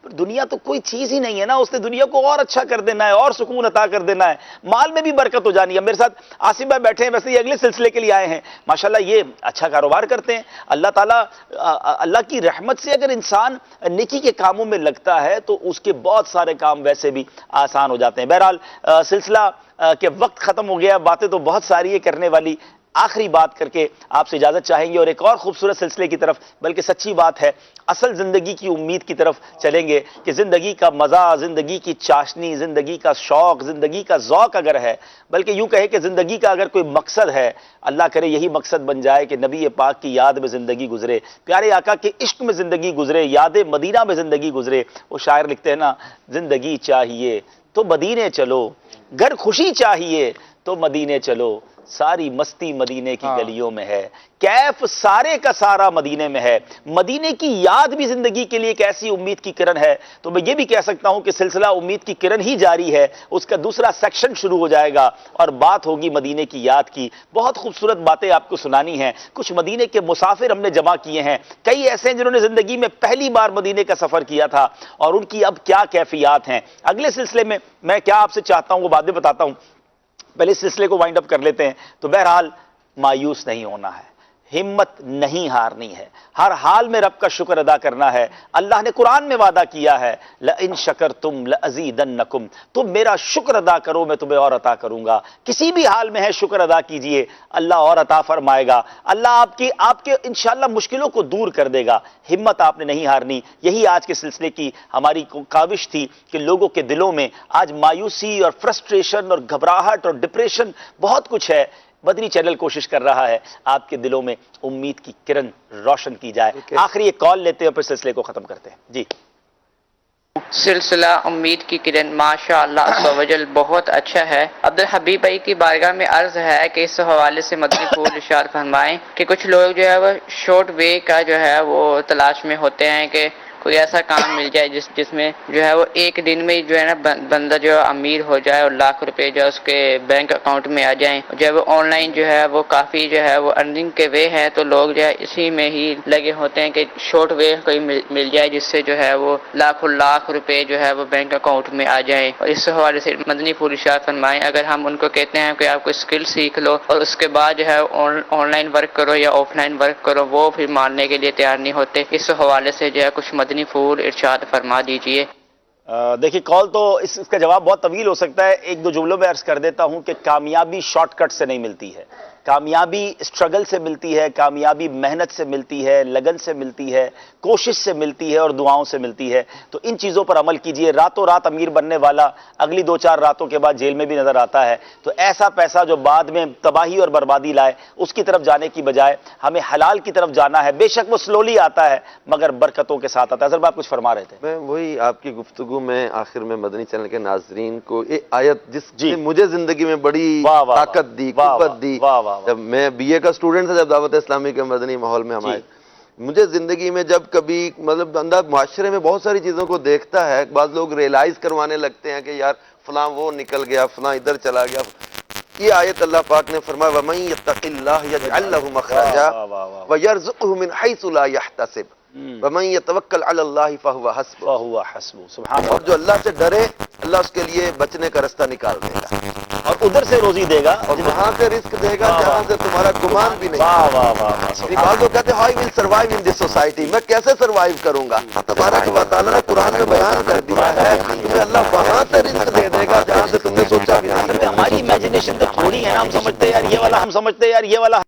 دنیا تو کوئی چیز ہی نہیں ہے نا. اس نے دنیا کو اور اچھا کر دینا ہے، اور سکون عطا کر دینا ہے، مال میں بھی برکت ہو جانی ہے. میرے ساتھ آصف بھائی بیٹھے ہیں، ویسے یہ اگلے سلسلے کے لیے آئے ہیں. ماشاءاللہ یہ اچھا کاروبار کرتے ہیں. اللہ تعالیٰ اللہ کی رحمت سے اگر انسان نیکی کے کاموں میں لگتا ہے تو اس کے بہت سارے کام ویسے بھی آسان ہو جاتے ہیں. بہرحال سلسلہ کے وقت ختم ہو گیا، باتیں تو بہت ساری ہے کرنے والی. آخری بات کر کے آپ سے اجازت چاہیں گے اور ایک اور خوبصورت سلسلے کی طرف، بلکہ سچی بات ہے اصل زندگی کی امید کی طرف چلیں گے کہ زندگی کا مزہ، زندگی کی چاشنی، زندگی کا شوق، زندگی کا ذوق اگر ہے، بلکہ یوں کہے کہ زندگی کا اگر کوئی مقصد ہے، اللہ کرے یہی مقصد بن جائے کہ نبی پاک کی یاد میں زندگی گزرے، پیارے آقا کے عشق میں زندگی گزرے، یاد مدینہ میں زندگی گزرے. وہ شاعر لکھتے ہیں نا، زندگی چاہیے تو مدینے چلو، گھر خوشی چاہیے تو مدینے چلو، ساری مستی مدینے کی گلیوں میں ہے، کیف سارے کا سارا مدینے میں ہے. مدینے کی یاد بھی زندگی کے لیے ایک ایسی امید کی کرن ہے. تو میں یہ بھی کہہ سکتا ہوں کہ سلسلہ امید کی کرن ہی جاری ہے، اس کا دوسرا سیکشن شروع ہو جائے گا اور بات ہوگی مدینے کی یاد کی. بہت خوبصورت باتیں آپ کو سنانی ہیں. کچھ مدینے کے مسافر ہم نے جمع کیے ہیں، کئی ایسے ہیں جنہوں نے زندگی میں پہلی بار مدینے کا سفر کیا تھا اور ان کی اب کیا کیفیات ہیں. اگلے سلسلے میں کیا آپ سے چاہتا ہوں وہ باتیں بتاتا ہوں. پہلے اس سلسلے کو وائنڈ اپ کر لیتے ہیں. تو بہرحال مایوس نہیں ہونا ہے، ہمت نہیں ہارنی ہے، ہر حال میں رب کا شکر ادا کرنا ہے. اللہ نے قرآن میں وعدہ کیا ہے لَإِن شَكَرْتُمْ لَأَزِيدَنَّكُمْ، تم میرا شکر ادا کرو میں تمہیں اور عطا کروں گا. کسی بھی حال میں ہے شکر ادا کیجئے، اللہ اور عطا فرمائے گا. اللہ آپ کے انشاءاللہ مشکلوں کو دور کر دے گا. ہمت آپ نے نہیں ہارنی. یہی آج کے سلسلے کی ہماری کاوش تھی کہ لوگوں کے دلوں میں آج مایوسی اور فرسٹریشن اور گھبراہٹ اور ڈپریشن بہت کچھ ہے. مدنی چینل کوشش کر رہا ہے آپ کے دلوں میں امید کی کرن روشن کی جائے. آخری ایک کال لیتے ہیں پھر سلسلے کو ختم کرتے ہیں. جی سلسلہ امید کی کرن ماشاء اللہ عز و جل بہت اچھا ہے. عبدالحبیب بھائی کی بارگاہ میں عرض ہے کہ اس حوالے سے مدنی پھول ارشاد فرمائیں کہ کچھ لوگ جو ہے وہ شارٹ وے کا جو ہے وہ تلاش میں ہوتے ہیں کہ کوئی ایسا کام مل جائے جس میں جو ہے وہ ایک دن میں جو ہے نا بندہ جو امیر ہو جائے اور لاکھ روپے جو ہے اس کے بینک اکاؤنٹ میں آ جائیں. جو ہے وہ آن لائن جو ہے وہ کافی جو ہے وہ ارننگ کے وے ہے، تو لوگ جو ہے اسی میں ہی لگے ہوتے ہیں کہ شارٹ وے کوئی مل جائے جس سے جو ہے وہ لاکھ روپے جو ہے وہ بینک اکاؤنٹ میں آ جائیں. اور اس حوالے سے مدنی پھول ارشاد فرمائیں اگر ہم ان کو کہتے ہیں کہ آپ کوئی اسکل سیکھ لو اور اس کے بعد جو ہے آن لائن ورک کرو یا آف لائن ورک کرو، وہ پھر ماننے کے لیے تیار نہیں ہوتے. اس حوالے سے جو ہے کچھ مدنی پھول ارشاد فرما دیجئے. دیکھیے کال تو اس کا جواب بہت طویل ہو سکتا ہے، ایک دو جملوں میں عرض کر دیتا ہوں کہ کامیابی شارٹ کٹ سے نہیں ملتی ہے، کامیابی اسٹرگل سے ملتی ہے، کامیابی محنت سے ملتی ہے، لگن سے ملتی ہے، کوشش سے ملتی ہے اور دعاؤں سے ملتی ہے. تو ان چیزوں پر عمل کیجئے. راتوں رات امیر بننے والا اگلی 2-4 راتوں کے بعد جیل میں بھی نظر آتا ہے. تو ایسا پیسہ جو بعد میں تباہی اور بربادی لائے، اس کی طرف جانے کی بجائے ہمیں حلال کی طرف جانا ہے. بے شک وہ سلولی آتا ہے مگر برکتوں کے ساتھ آتا ہے. حضرت آپ کچھ فرما رہے تھے. میں وہی آپ کی گفتگو میں آخر میں مدنی چینل کے ناظرین کو ایک آیت جس نے مجھے زندگی میں بڑی طاقت دی، قوت دی. جب میں BA کا اسٹوڈنٹ تھا، جب دعوت اسلامی کے مدنی ماحول میں ہمارے مجھے زندگی میں جب کبھی مطلب بندہ معاشرے میں بہت ساری چیزوں کو دیکھتا ہے، بعض لوگ ریئلائز کروانے لگتے ہیں کہ یار فلاں وہ نکل گیا، فلاں ادھر چلا گیا. یہ آیت اللہ پاک نے فرمایا وَمَن يَتَّقِ اللَّهَ يَجْعَل لَّهُ مَخْرَجًا وَيَرْزُقْهُ مِنْ حَيْثُ لَا يَحْتَسِبُ وَمَن يَتَوَكَّلْ عَلَى اللَّهِ فَهُوَ حَسْبُهُ. سبحان اللہ. اور جو اللہ سے ڈرے اللہ اس کے لیے بچنے کا راستہ نکال دے گا اور ادھر سے روزی دے گا اور وہاں سے رزق دے گا جہاں سے تمہارا گمان بھی نہیں. بعض لوگ کہتے ہیں how will survive in this society, میں کیسے سروائیو کروں گا؟ تبارک و تعالیٰ نے قرآن میں بیان کر دیا ہے کہ اللہ وہاں سے رزق دے دے گا جہاں سے تم نے سوچا بھی نہیں. ہماری امیجنیشن تو تھوڑی ہے نا، ہم سمجھتے ہیں یار یہ والا، ہم سمجھتے ہیں یار یہ والا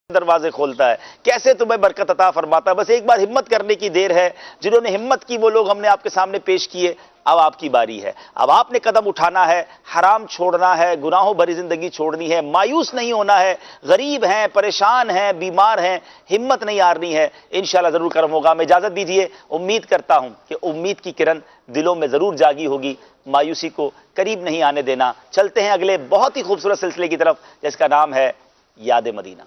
دروازے کھولتا ہے، کیسے تمہیں برکت عطا فرماتا ہے. بس ایک بار ہمت کرنے کی دیر ہے. جنہوں نے ہمت کی وہ لوگ ہم نے آپ کے سامنے پیش کیے. اب آپ کی باری ہے، اب آپ نے قدم اٹھانا ہے، حرام چھوڑنا ہے، گناہوں بھری زندگی چھوڑنی ہے، مایوس نہیں ہونا ہے. غریب ہیں، پریشان ہیں، بیمار ہیں، ہمت نہیں ہارنی ہے. انشاءاللہ ضرور کرم ہوگا. میں اجازت دیجئے، امید کرتا ہوں کہ امید کی کرن دلوں میں ضرور جاگی ہوگی. مایوسی کو قریب نہیں آنے دینا. چلتے ہیں اگلے بہت ہی خوبصورت سلسلے کی طرف جس کا نام ہے یاد مدینہ.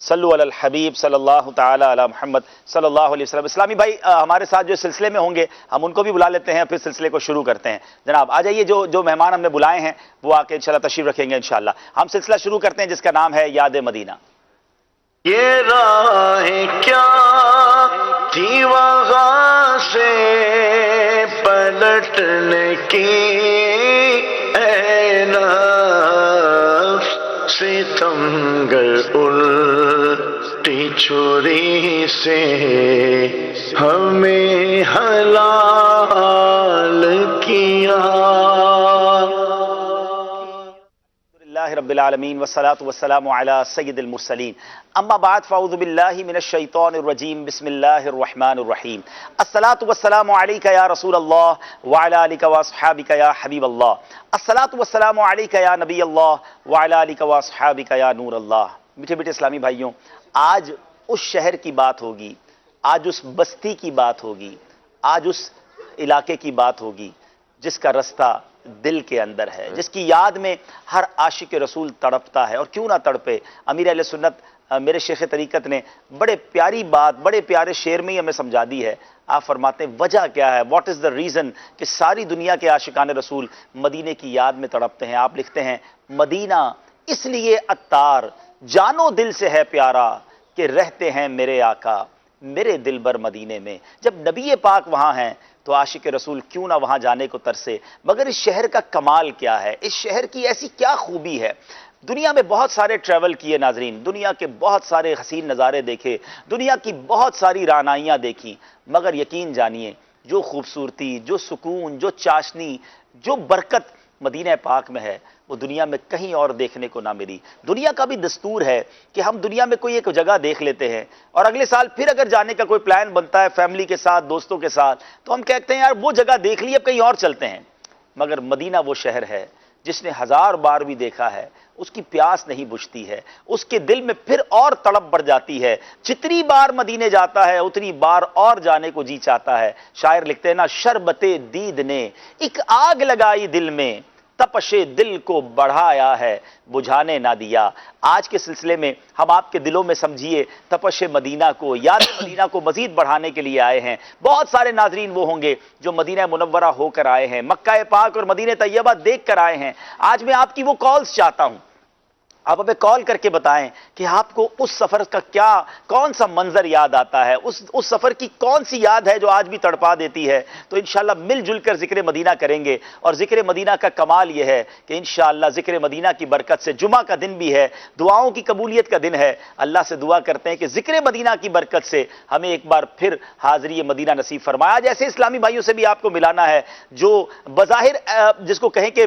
صلو علی الحبیب صلی اللہ تعالی علی محمد صلی اللہ علیہ وسلم. اسلامی بھائی ہمارے ساتھ جو سلسلے میں ہوں گے ہم ان کو بھی بلا لیتے ہیں، پھر سلسلے کو شروع کرتے ہیں. جناب آ جائیے، جو مہمان ہم نے بلائے ہیں وہ آ کے انشاءاللہ تشریف رکھیں گے. انشاءاللہ ہم سلسلہ شروع کرتے ہیں جس کا نام ہے یاد مدینہ. یہ راہ کیا تھی وہاں سے پلٹنے کی، اے نفس ستمگر الٹی چھری سے ہمیں حلال کیا. الحمدللہ رب العالمین والصلاة والسلام علی سید المرسلین. اما بعد فاعوذ باللہ من الشیطان الرجیم بسم اللہ الرحمن الرحیم. الصلاة والسلام علیک یا رسول اللہ وعلی آلک واصحابک یا حبیب اللہ. الصلاة والسلام علیک یا نبی اللہ وعلی آلک واصحابک یا نور اللہ. میٹھے میٹھے اسلامی بھائیوں، آج اس شہر کی بات ہوگی، آج اس بستی کی بات ہوگی، آج اس علاقے کی بات ہوگی جس کا رستہ دل کے اندر ہے، جس کی یاد میں ہر عاشق رسول تڑپتا ہے. اور کیوں نہ تڑپے. امیر اہل سنت میرے شیخ طریقت نے بڑے پیاری بات، بڑے پیارے شعر میں ہی ہمیں سمجھا دی ہے. آپ فرماتے ہیں وجہ کیا ہے، واٹ از دا ریزن کہ ساری دنیا کے عاشقان رسول مدینے کی یاد میں تڑپتے ہیں. آپ لکھتے ہیں مدینہ اس لیے عطار جانو دل سے ہے پیارا کہ رہتے ہیں میرے آقا میرے دل بر مدینے میں. جب نبی پاک وہاں ہیں تو عاشق رسول کیوں نہ وہاں جانے کو ترسے. مگر اس شہر کا کمال کیا ہے، اس شہر کی ایسی کیا خوبی ہے. دنیا میں بہت سارے ٹریول کیے ناظرین، دنیا کے بہت سارے حسین نظارے دیکھے، دنیا کی بہت ساری رعنائیاں دیکھی، مگر یقین جانیے جو خوبصورتی، جو سکون، جو چاشنی، جو برکت مدینہ پاک میں ہے وہ دنیا میں کہیں اور دیکھنے کو نہ ملی. دنیا کا بھی دستور ہے کہ ہم دنیا میں کوئی ایک جگہ دیکھ لیتے ہیں اور اگلے سال پھر اگر جانے کا کوئی پلان بنتا ہے فیملی کے ساتھ، دوستوں کے ساتھ، تو ہم کہتے ہیں یار وہ جگہ دیکھ لی اب کہیں اور چلتے ہیں. مگر مدینہ وہ شہر ہے جس نے 1000 بار بھی دیکھا ہے اس کی پیاس نہیں بجھتی ہے، اس کے دل میں پھر اور تڑپ بڑھ جاتی ہے. جتنی بار مدینے جاتا ہے اتنی بار اور جانے کو جی چاہتا ہے. شاعر لکھتے ہیں نا شربت دید نے ایک آگ لگائی دل میں تپش دل کو بڑھایا ہے بجھانے نہ دیا۔ آج کے سلسلے میں ہم آپ کے دلوں میں سمجھیے تپش مدینہ کو، یاد مدینہ کو مزید بڑھانے کے لیے آئے ہیں۔ بہت سارے ناظرین وہ ہوں گے جو مدینہ منورہ ہو کر آئے ہیں، مکہ پاک اور مدینہ طیبہ دیکھ کر آئے ہیں۔ آج میں آپ کی وہ کالز چاہتا ہوں، آپ ہمیں کال کر کے بتائیں کہ آپ کو اس سفر کا کون سا منظر یاد آتا ہے، اس سفر کی کون سی یاد ہے جو آج بھی تڑپا دیتی ہے۔ تو انشاءاللہ مل جل کر ذکر مدینہ کریں گے، اور ذکر مدینہ کا کمال یہ ہے کہ انشاءاللہ ذکر مدینہ کی برکت سے جمعہ کا دن بھی ہے، دعاؤں کی قبولیت کا دن ہے۔ اللہ سے دعا کرتے ہیں کہ ذکر مدینہ کی برکت سے ہمیں ایک بار پھر حاضری مدینہ نصیب فرمایا۔ جیسے اسلامی بھائیوں سے بھی آپ کو ملانا ہے جو بظاہر جس کو کہیں کہ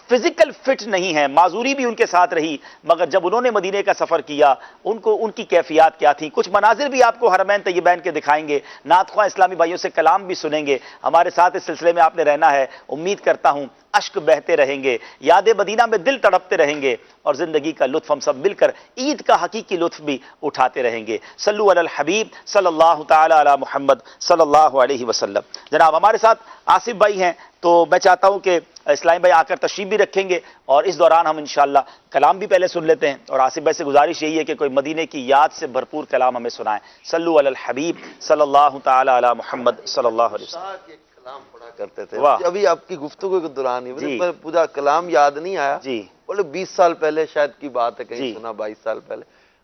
فزیکل فٹ نہیں ہے، معذوری بھی ان کے ساتھ رہی، مگر جب انہوں نے مدینے کا سفر کیا ان کی کیفیات کیا تھیں۔ کچھ مناظر بھی آپ کو حرمین طیبین کے دکھائیں گے، نعت خواہ اسلامی بھائیوں سے کلام بھی سنیں گے۔ ہمارے ساتھ اس سلسلے میں آپ نے رہنا ہے، امید کرتا ہوں اشک بہتے رہیں گے، یاد مدینہ میں دل تڑپتے رہیں گے، اور زندگی کا لطف ہم سب مل کر عید کا حقیقی لطف بھی اٹھاتے رہیں گے۔ صلو علی الحبیب صلی اللہ تعالی علی محمد صلی اللہ علیہ وسلم۔ جناب ہمارے ساتھ آصف بھائی ہیں، تو میں چاہتا ہوں کہ اسلام بھائی آ کر تشریف بھی رکھیں گے، اور اس دوران ہم انشاءاللہ کلام بھی پہلے سن لیتے ہیں، اور آصف بھائی سے گزارش یہی ہے کہ کوئی مدینے کی یاد سے بھرپور کلام ہمیں سنائیں۔ صلو علی الحبیب صلی اللہ تعالی علی محمد صلی اللہ علیہ وسلم۔ کلام پڑھا کرتے تھے، ابھی آپ کی گفتگو کے دوران ہی پورا کلام یاد نہیں آیا، بولے 20 سال پہلے شاید کی بات ہے، کہیں سنا 22 سال پہلے،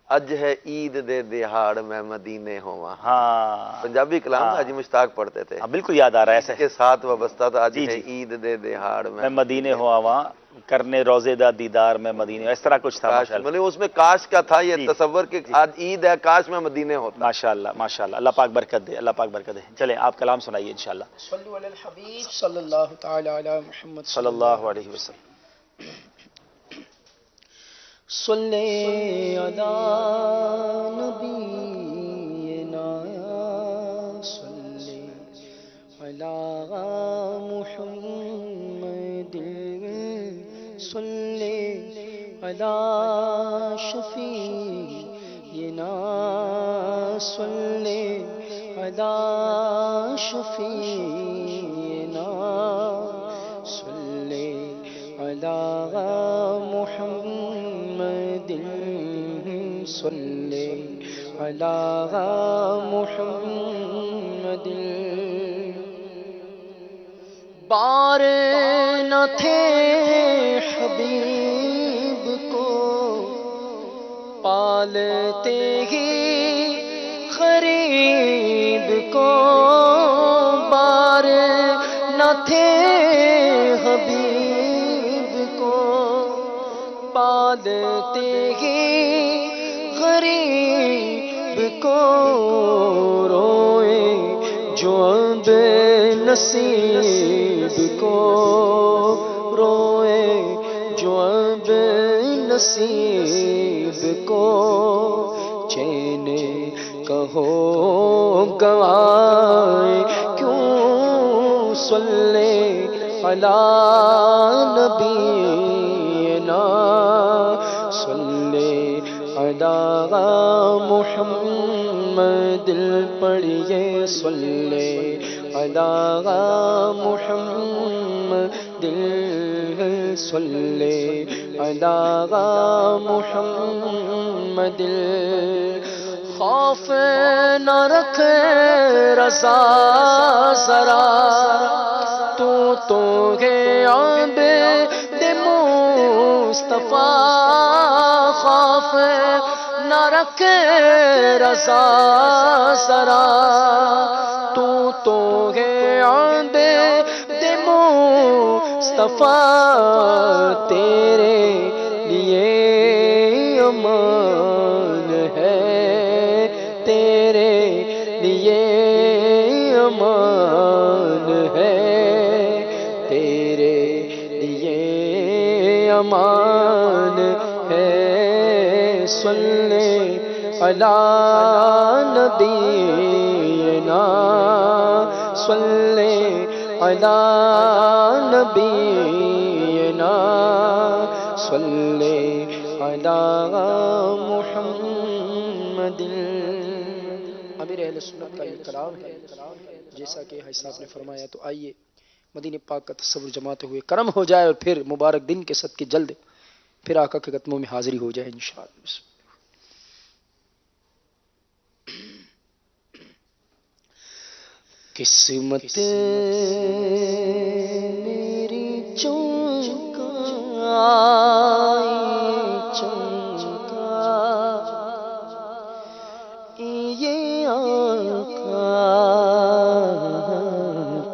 اج ہے عید دے دہاڑ میں مدینے ہوا۔ ہاں پنجابی کلام حاجی مشتاق پڑھتے تھے، بالکل یاد آ رہا ہے، ایسے کے ساتھ وابستہ تھا، اج ہے عید دے دہاڑ میں مدینے ہوا وہاں کرنے روزے دا دیدار میں مدینے، اس طرح کچھ تھا۔ مطلب اس میں کاش کا تھا یہ تصور کہ آج عید ہے، کاش میں مدینے ہوتا۔ ماشاءاللہ ماشاءاللہ، اللہ پاک برکت دے، اللہ پاک برکت دے۔ چلیں آپ کلام سنائیے انشاءاللہ۔ صلو علی الحبیب صلی اللہ تعالی علی محمد صلی اللہ علیہ وسلم۔ صلی علی نبینا صلی علی محمد صلی علی شفیعنا صلی علی شفیعنا صلی علی محمد صلی علی محمد۔ بار نہ تھے حبیب کو پالتے ہی غریب کو، بار نہ تھے حبیب کو پالتے ہی غریب کو، روئے جو اب نصیب کو، روئے جو اب نصیب کو، چین کہو گوائے کیوں صلی علی نبینا صلی علی محمد، پڑھیے صلی علی محمد صلی علی محمد۔ خوف نہ رکھ رضا ذرا تو ہے عبد مصطفیٰ، خوف نہ رکھ رضا ذرا تو ہے عبد مصطفیٰ، تیرے لیے امان ہے، تیرے لیے امان ہے، تیرے لیے امان ہے، صلی علی نبینا صلی علی نبینا صلی علی محمد۔ امیر اہل سنت کا یہ کلام ہے، جیسا کہ حضرت صاحب نے فرمایا، تو آئیے مدینہ پاک کا تصور جماتے ہوئے کرم ہو جائے اور پھر مبارک دن کے صدقے جلد پھر آقا کے قدموں میں حاضری ہو جائے انشاءاللہ۔ قسمت میری یہ آقا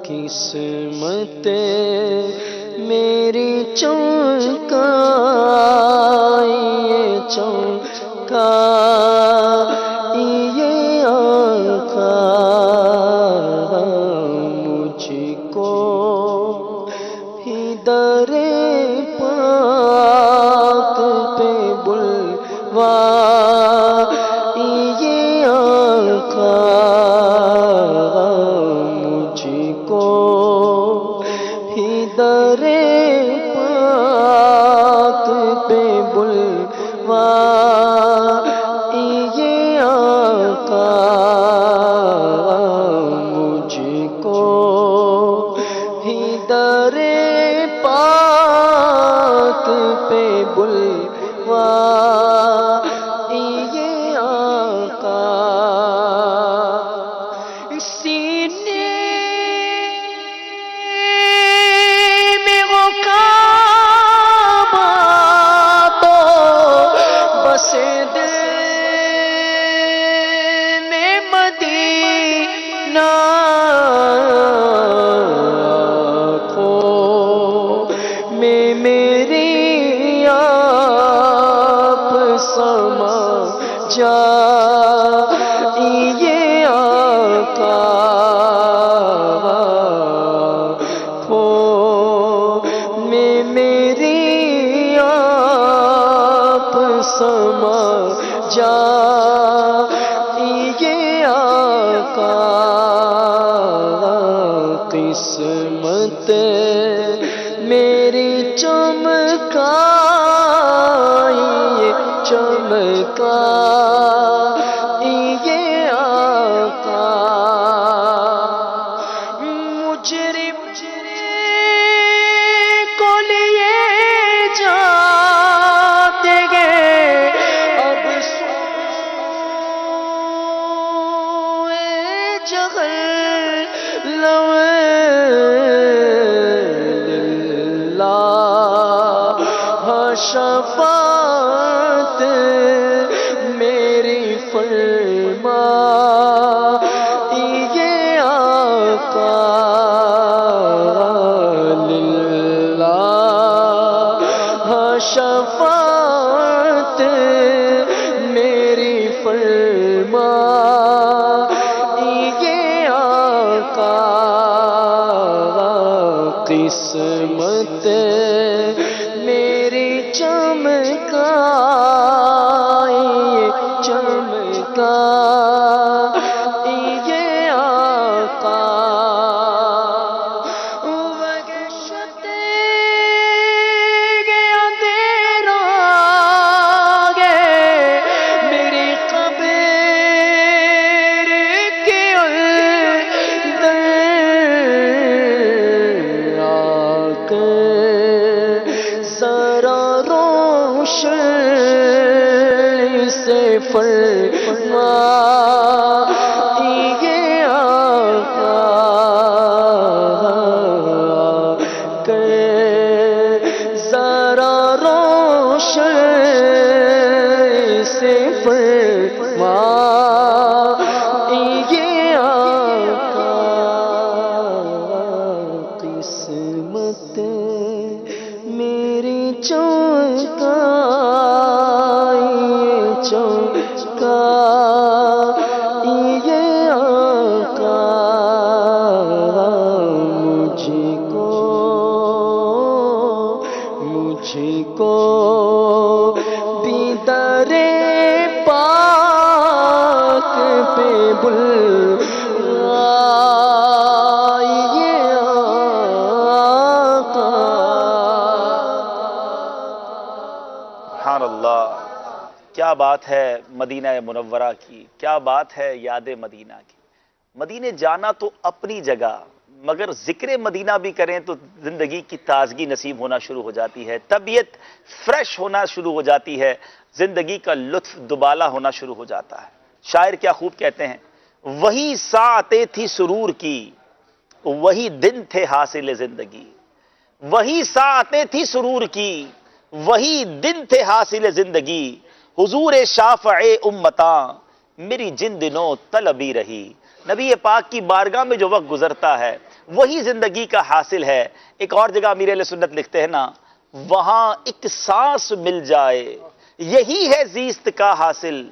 قسمت میری چونکا یہ آقا مجھ کو ہی در پاک پہ بلوا یہ آقا مجھ کو ہی در پاک پہ بلوا یہ آقا مجھ کو ہی در پاک پہ بلوا یہ آقا سینے میں وہ کعبہ تو بسے دل میں مدینہ میں میری آپ سما جا یہ آقا میں میری آپ سما جا یہ آقا قسمت میری چمکا یہ چمکا یہ آقا مجرم کو لیے جاتے گے اب سوئے جہنم شفاعت میری فرما یہ آقا للہ شفاعت میری فرما یہ آقا قسمت میری چمکا چمکا یہ آقا وگشت گیا اندھیرا گے میری قبر کے اندر آ کے ذرا روشن سے فرما یہ آقا کہ ذرا روشن سے فرما یہ آقا قسمت میری چونکا چونکا یہ آقا مجھ کو بھی در پاک پہ بلوا یہ آقا۔ سبحان اللہ، کیا بات ہے مدینہ منورہ کی، کیا بات ہے یاد مدینہ کی۔ مدینے جانا تو اپنی جگہ، مگر ذکر مدینہ بھی کریں تو زندگی کی تازگی نصیب ہونا شروع ہو جاتی ہے، طبیعت فریش ہونا شروع ہو جاتی ہے، زندگی کا لطف دوبالا ہونا شروع ہو جاتا ہے۔ شاعر کیا خوب کہتے ہیں، وہی ساعتیں تھی سرور کی، وہی دن تھے حاصل زندگی، وہی ساعتیں تھی سرور کی، وہی دن تھے حاصل زندگی، حضور شافع امتاں میری جن دنوں طلبی رہی۔ نبی پاک کی بارگاہ میں جو وقت گزرتا ہے وہی زندگی کا حاصل ہے۔ ایک اور جگہ امیر اہل سنت لکھتے ہیں نا، وہاں ایک سانس مل جائے یہی ہے زیست کا حاصل،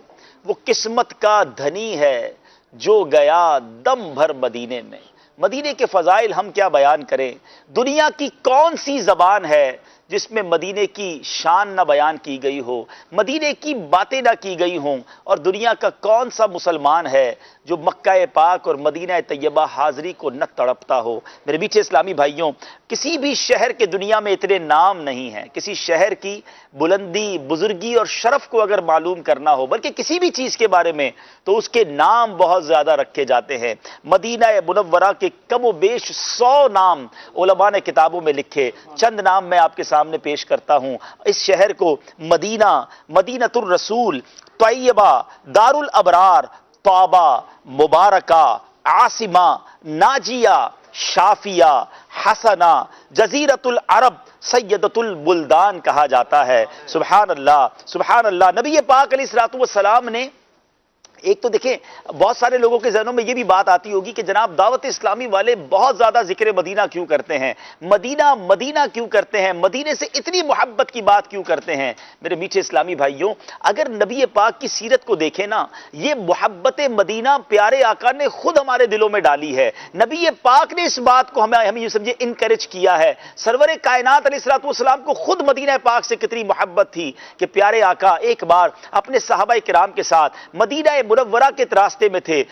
وہ قسمت کا دھنی ہے جو گیا دم بھر مدینے میں۔ مدینے کے فضائل ہم کیا بیان کریں، دنیا کی کون سی زبان ہے جس میں مدینے کی شان نہ بیان کی گئی ہو، مدینے کی باتیں نہ کی گئی ہوں، اور دنیا کا کون سا مسلمان ہے جو مکہ پاک اور مدینہ طیبہ حاضری کو نہ تڑپتا ہو۔ میرے میٹھے اسلامی بھائیوں، کسی بھی شہر کے دنیا میں اتنے نام نہیں ہیں، کسی شہر کی بلندی، بزرگی اور شرف کو اگر معلوم کرنا ہو، بلکہ کسی بھی چیز کے بارے میں، تو اس کے نام بہت زیادہ رکھے جاتے ہیں۔ مدینہ منورہ کے کم و بیش 100 نام علماء نے کتابوں میں لکھے، چند نام میں آپ کے سامنے پیش کرتا ہوں۔ اس شہر کو مدینہ، مدینۃ الرسول، طیبہ، دار الابرار، طابہ، مبارکہ، عاصمہ، ناجیہ، شافیہ، حسنہ، جزیرۃ العرب، سیدۃ البلدان کہا جاتا ہے۔ سبحان اللہ، سبحان اللہ۔ نبی پاک علیہ الصلوۃ والسلام نے ایک تو دیکھیں، بہت سارے لوگوں کے ذہنوں میں یہ بھی بات آتی ہوگی کہ جناب دعوت اسلامی والے بہت زیادہ ذکر مدینہ کیوں کرتے ہیں، مدینہ مدینہ کیوں کرتے ہیں، مدینے سے اتنی محبت کی بات کیوں کرتے ہیں۔ میرے میٹھے اسلامی بھائیوں، اگر نبی پاک کی سیرت کو دیکھیں نا، یہ محبت مدینہ پیارے آقا نے خود ہمارے دلوں میں ڈالی ہے۔ نبی پاک نے اس بات کو ہمیں یہ سمجھے انکریج کیا ہے۔ سرور کائنات علیہ الصلوۃ والسلام کو خود مدینہ پاک سے کتنی محبت تھی کہ پیارے آقا ایک بار اپنے صحابہ کرام کے ساتھ مدینہ منورہ کے راستے میں تھے،